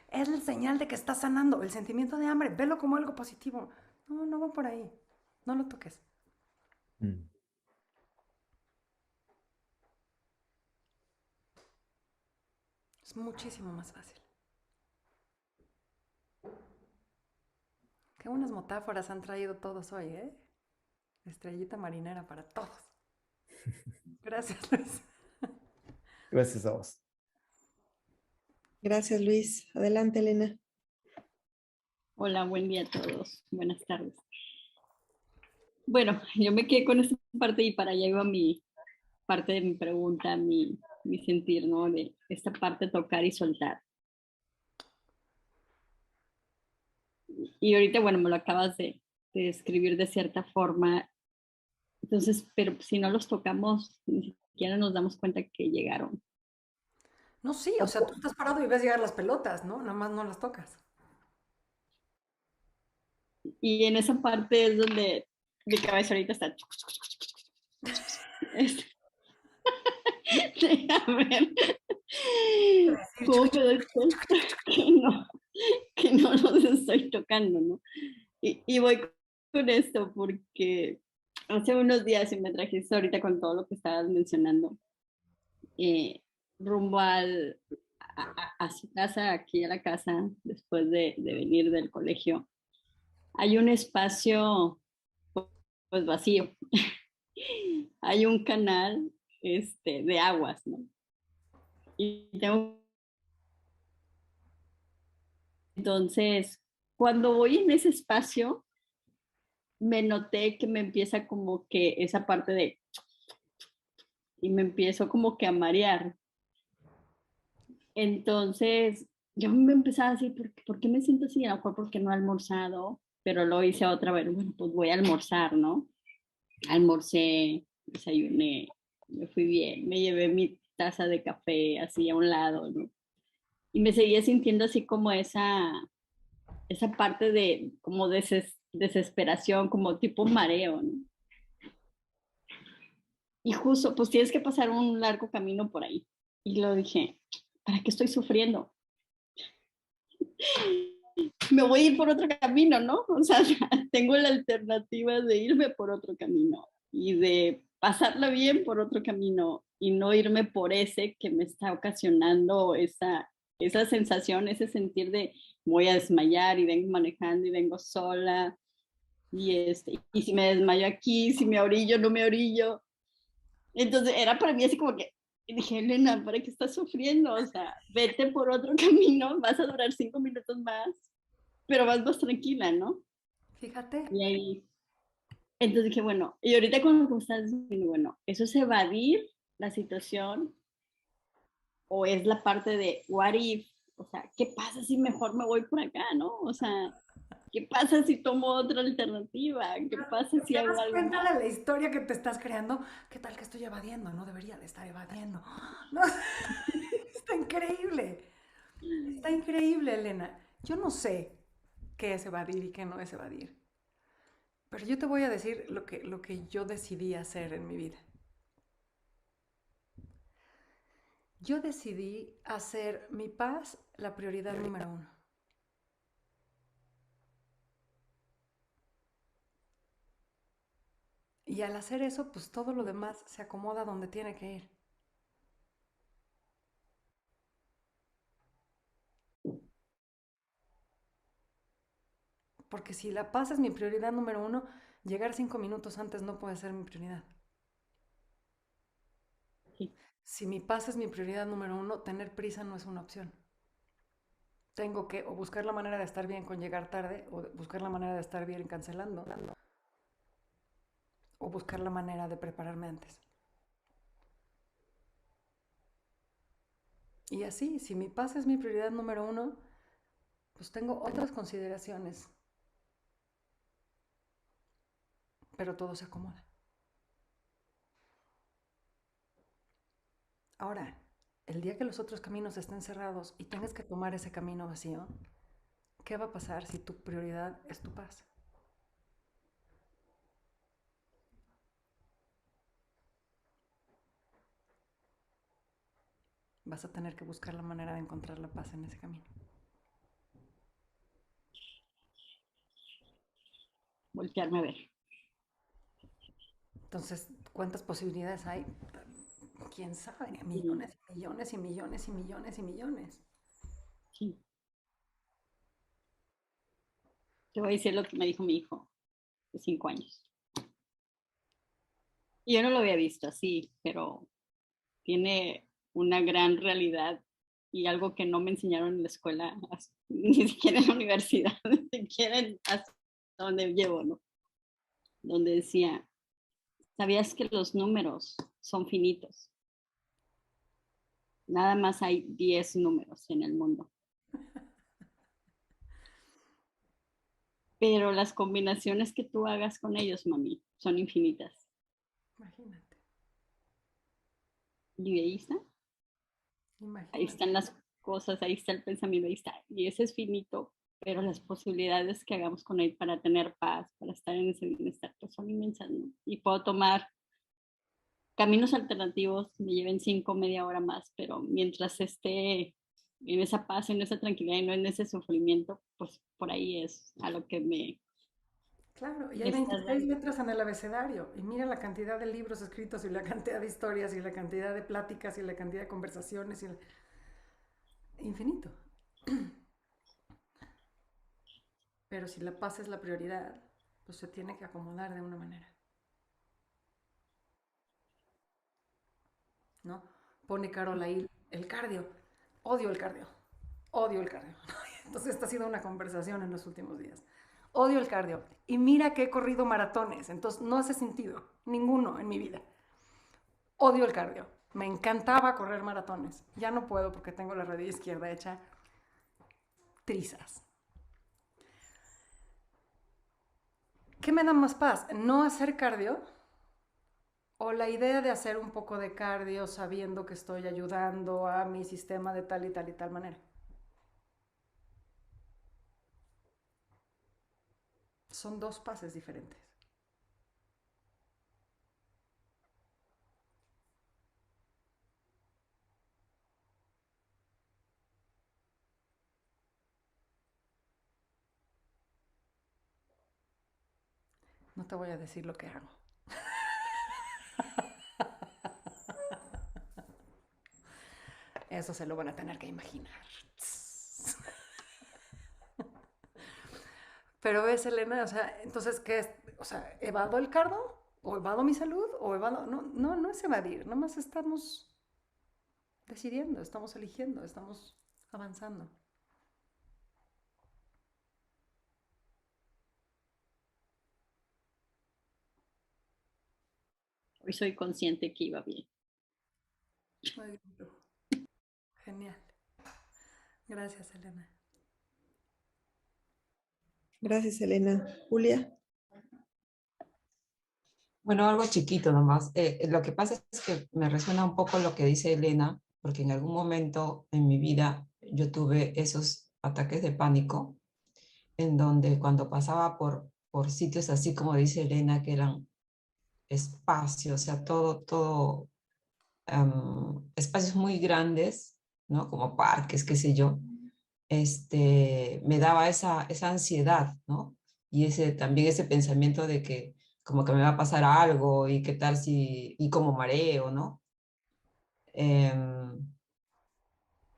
Es la señal de que estás sanando. El sentimiento de hambre, velo como algo positivo. No, no va por ahí. No lo toques. Mm. Es muchísimo más fácil. Qué buenas metáforas han traído todos hoy, ¿eh? Estrellita marinera para todos. Gracias, Luis. Gracias a vos. Gracias, Luis. Adelante, Elena. Hola, buen día a todos. Buenas tardes. Bueno, yo me quedé con esta parte y para allá iba mi parte de mi pregunta, mi sentir, ¿no? De esta parte tocar y soltar. Y ahorita, bueno, me lo acabas de describir de cierta forma. Entonces, pero si no los tocamos, ni siquiera nos damos cuenta que llegaron. No, sí, o sea, tú estás parado y ves llegar las pelotas, ¿no? Nada más no las tocas. Y en esa parte es donde mi cabeza ahorita está... A ver, ¿cómo me doy cuenta que no los estoy tocando, ¿no? Y voy con esto porque hace unos días, y me trajiste ahorita con todo lo que estabas mencionando, rumbo a su casa, aquí a la casa, después de venir del colegio, hay un espacio pues vacío. Hay un canal de aguas, ¿no? Y entonces, cuando voy en ese espacio, me noté que me empieza como que esa parte de... y me empiezo como que a marear. Entonces, yo me empezaba a decir, ¿por qué me siento así? A lo mejor porque no he almorzado, pero lo hice otra vez, bueno, pues voy a almorzar, ¿no? Almorcé, desayuné, me fui bien, me llevé mi taza de café así a un lado, ¿no? Y me seguía sintiendo así como esa parte de como desesperación, como tipo mareo, ¿no? Y justo, pues tienes que pasar un largo camino por ahí. Y lo dije, ¿para qué estoy sufriendo? me voy a ir por otro camino, ¿no? O sea, tengo la alternativa de irme por otro camino y de pasarla bien por otro camino y no irme por ese que me está ocasionando esa sensación, ese sentir de voy a desmayar y vengo manejando y vengo sola y si me desmayo aquí, si me orillo, no me orillo. Entonces era para mí así como que, dije, Elena, ¿para qué estás sufriendo? O sea, vete por otro camino, vas a durar 5 minutos más, pero vas más tranquila, ¿no? Fíjate. Y ahí, entonces dije, bueno, y ahorita cuando estás diciendo, bueno, ¿eso es evadir la situación o es la parte de what if? O sea, ¿qué pasa si mejor me voy por acá, no? O sea, ¿qué pasa si tomo otra alternativa? ¿Qué pasa si ¿Te hago das algo cuenta más? de la historia que te estás creando? ¿Qué tal que estoy evadiendo? No debería de estar evadiendo. No, está increíble. Está increíble, Elena. Yo no sé qué es evadir y qué no es evadir. Pero yo te voy a decir lo que yo decidí hacer en mi vida. Yo decidí hacer mi paz la prioridad número 1. Y al hacer eso, pues todo lo demás se acomoda donde tiene que ir. Porque si la paz es mi prioridad número 1, llegar 5 minutos antes no puede ser mi prioridad. Sí. Si mi paz es mi prioridad número 1, tener prisa no es una opción. Tengo que o buscar la manera de estar bien con llegar tarde, o buscar la manera de estar bien cancelando, o buscar la manera de prepararme antes. Y así, si mi paz es mi prioridad número 1, pues tengo otras consideraciones. Pero todo se acomoda. Ahora, el día que los otros caminos estén cerrados y tengas que tomar ese camino vacío, ¿qué va a pasar si tu prioridad es tu paz? Vas a tener que buscar la manera de encontrar la paz en ese camino. Voltearme a ver. Entonces, ¿cuántas posibilidades hay? ¿Quién sabe? Sí. Millones y millones y millones y millones y millones. Sí. Te voy a decir lo que me dijo mi hijo de 5 años. Y yo no lo había visto así, pero tiene una gran realidad y algo que no me enseñaron en la escuela, ni siquiera en la universidad, ni siquiera hasta donde llevo, ¿no? Donde decía, ¿sabías que los números son finitos? Nada más hay 10 números en el mundo. Pero las combinaciones que tú hagas con ellos, mami, son infinitas. Imagínate. Y ahí está. Imagínate. Ahí están las cosas, ahí está el pensamiento, ahí está. Y ese es finito, pero las posibilidades que hagamos con él para tener paz, para estar en ese bienestar, pues son inmensas, ¿no? Y puedo tomar caminos alternativos, me lleven 5, media hora más, pero mientras esté en esa paz, en esa tranquilidad y no en ese sufrimiento, pues por ahí es a lo que me Claro, y hay está 26 dando. letras en el abecedario. Y mira la cantidad de libros escritos y la cantidad de historias y la cantidad de pláticas y la cantidad de conversaciones y infinito. Pero si la paz es la prioridad, pues se tiene que acomodar de una manera. ¿No? Pone Carol ahí el cardio. Odio el cardio. Odio el cardio. Entonces esta ha sido una conversación en los últimos días. Odio el cardio. Y mira que he corrido maratones, entonces no hace sentido. Ninguno en mi vida. Odio el cardio. Me encantaba correr maratones. Ya no puedo porque tengo la rodilla izquierda hecha trizas. ¿Qué me da más paz? ¿No hacer cardio? ¿O la idea de hacer un poco de cardio sabiendo que estoy ayudando a mi sistema de tal y tal y tal manera? Son dos pases diferentes. No te voy a decir lo que hago. Eso se lo van a tener que imaginar. Pero ves, Elena, o sea, entonces, ¿qué es? O sea, ¿evado el cardo? ¿O evado mi salud? ¿O evado...? No, no, no es evadir, nomás estamos decidiendo, estamos eligiendo, estamos avanzando. Hoy soy consciente que iba bien. Muy bien. Genial. Gracias, Elena. Gracias, Elena. Julia. Bueno, algo chiquito nomás. Lo que pasa es que me resuena un poco lo que dice Elena, porque en algún momento en mi vida yo tuve esos ataques de pánico, en donde cuando pasaba por sitios así como dice Elena, que eran espacios, o sea, todo, espacios muy grandes, ¿no? Como parques, qué sé yo, me daba esa ansiedad, ¿no? Y también ese pensamiento de que como que me va a pasar algo y qué tal si, y como mareo, ¿no?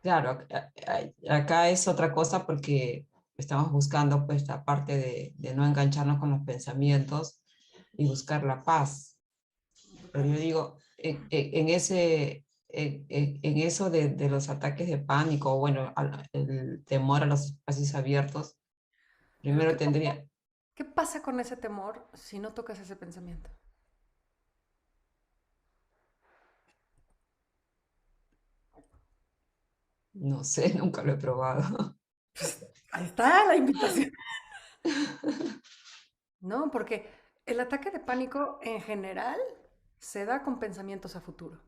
Claro, acá es otra cosa porque estamos buscando pues la parte de no engancharnos con los pensamientos y buscar la paz. Pero yo digo, en eso de los ataques de pánico, o bueno, el temor a los espacios abiertos, Pero primero tendría, ¿qué pasa con ese temor si no tocas ese pensamiento? no sé, nunca lo he probado. Ahí está la invitación. No, porque el ataque de pánico en general se da con pensamientos a futuro,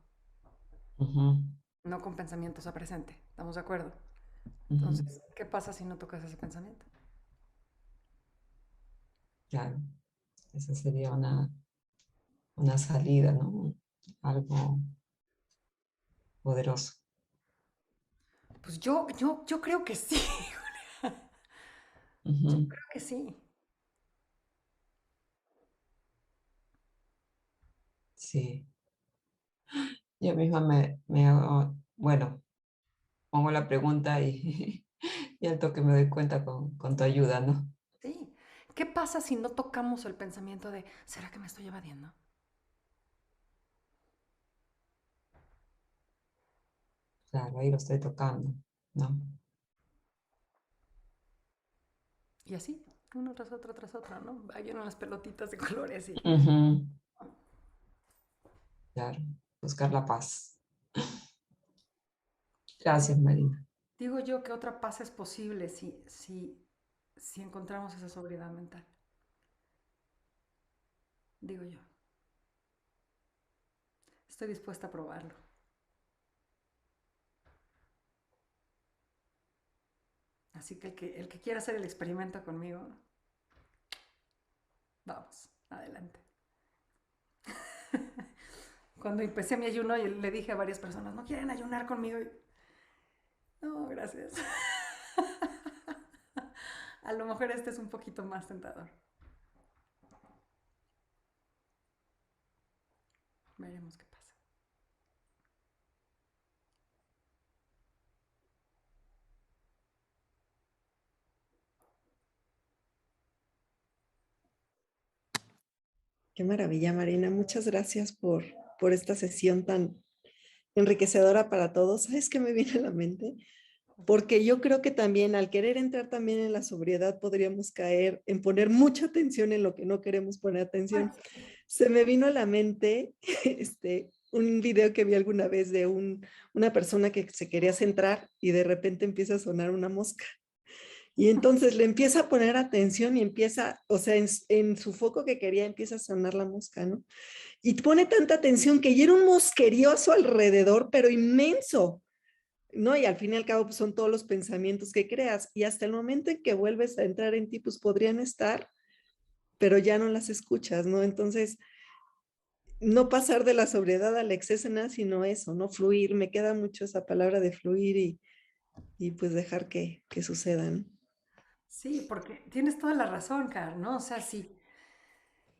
Ujú, no con pensamientos a presente. ¿Estamos de acuerdo? ujú, Entonces, ¿qué pasa si no tocas ese pensamiento? claro, esa sería una salida, ¿no? Algo poderoso. Pues yo creo que sí. Yo Ujú, creo que sí. sí, yo misma me hago, bueno, pongo la pregunta y, y al toque me doy cuenta con tu ayuda, ¿no? Sí. ¿Qué pasa si no tocamos el pensamiento de, ¿será que me estoy evadiendo? Claro, ahí lo estoy tocando, ¿no? Y así, uno tras otro, ¿no? Ahí vienen las pelotitas de colores y... Ujú, claro, buscar la paz. Gracias, Marina. Digo yo que otra paz es posible si encontramos esa sobriedad mental. Digo yo. Estoy dispuesta a probarlo. Así que el que quiera hacer el experimento conmigo, vamos, adelante. Cuando empecé mi ayuno, le dije a varias personas, ¿no quieren ayunar conmigo? Y, no, gracias. A lo mejor este es un poquito más tentador. Veremos qué pasa. Qué maravilla, Marina. Muchas gracias por esta sesión tan enriquecedora para todos. ¿Sabes qué me viene a la mente? Porque yo creo que también al querer entrar también en la sobriedad podríamos caer en poner mucha atención en lo que no queremos poner atención. Se me vino a la mente un video que vi alguna vez de una persona que se quería centrar y de repente empieza a sonar una mosca. Y entonces le empieza a poner atención y empieza, o sea, en su foco que quería empieza a sonar la mosca, ¿no? Y pone tanta atención que ya era un mosquerío a su alrededor, pero inmenso, ¿no? Y al fin y al cabo pues, son todos los pensamientos que creas. Y hasta el momento en que vuelves a entrar en ti, pues podrían estar, pero ya no las escuchas, ¿no? Entonces, no pasar de la sobriedad al exceso, nada, sino eso, ¿no? Fluir. Me queda mucho esa palabra de fluir y pues dejar que sucedan. Sí, porque tienes toda la razón, Car, ¿no? O sea, si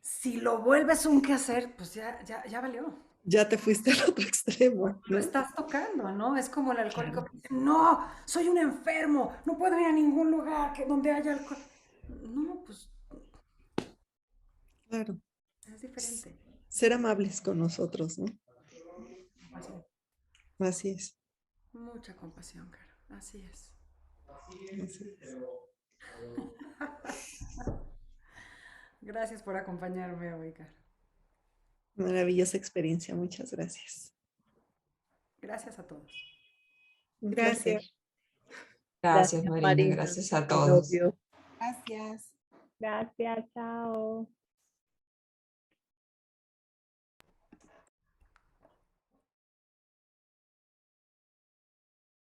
si lo vuelves un quehacer, pues ya valió. Ya te fuiste al otro extremo, Lo ¿no? estás tocando, ¿no? Es como el alcohólico que dice, no, soy un enfermo, no puedo ir a ningún lugar donde haya alcohol. No, pues Claro. es diferente. Ser amables con nosotros, ¿no? Así. Así es. Mucha compasión, Caro. Así es. Así es. Gracias por acompañarme hoy, Caro. Maravillosa experiencia, muchas gracias. Gracias a todos. Un Gracias. placer. Gracias, Marina. Gracias a I todos. love you. Gracias. Gracias, chao.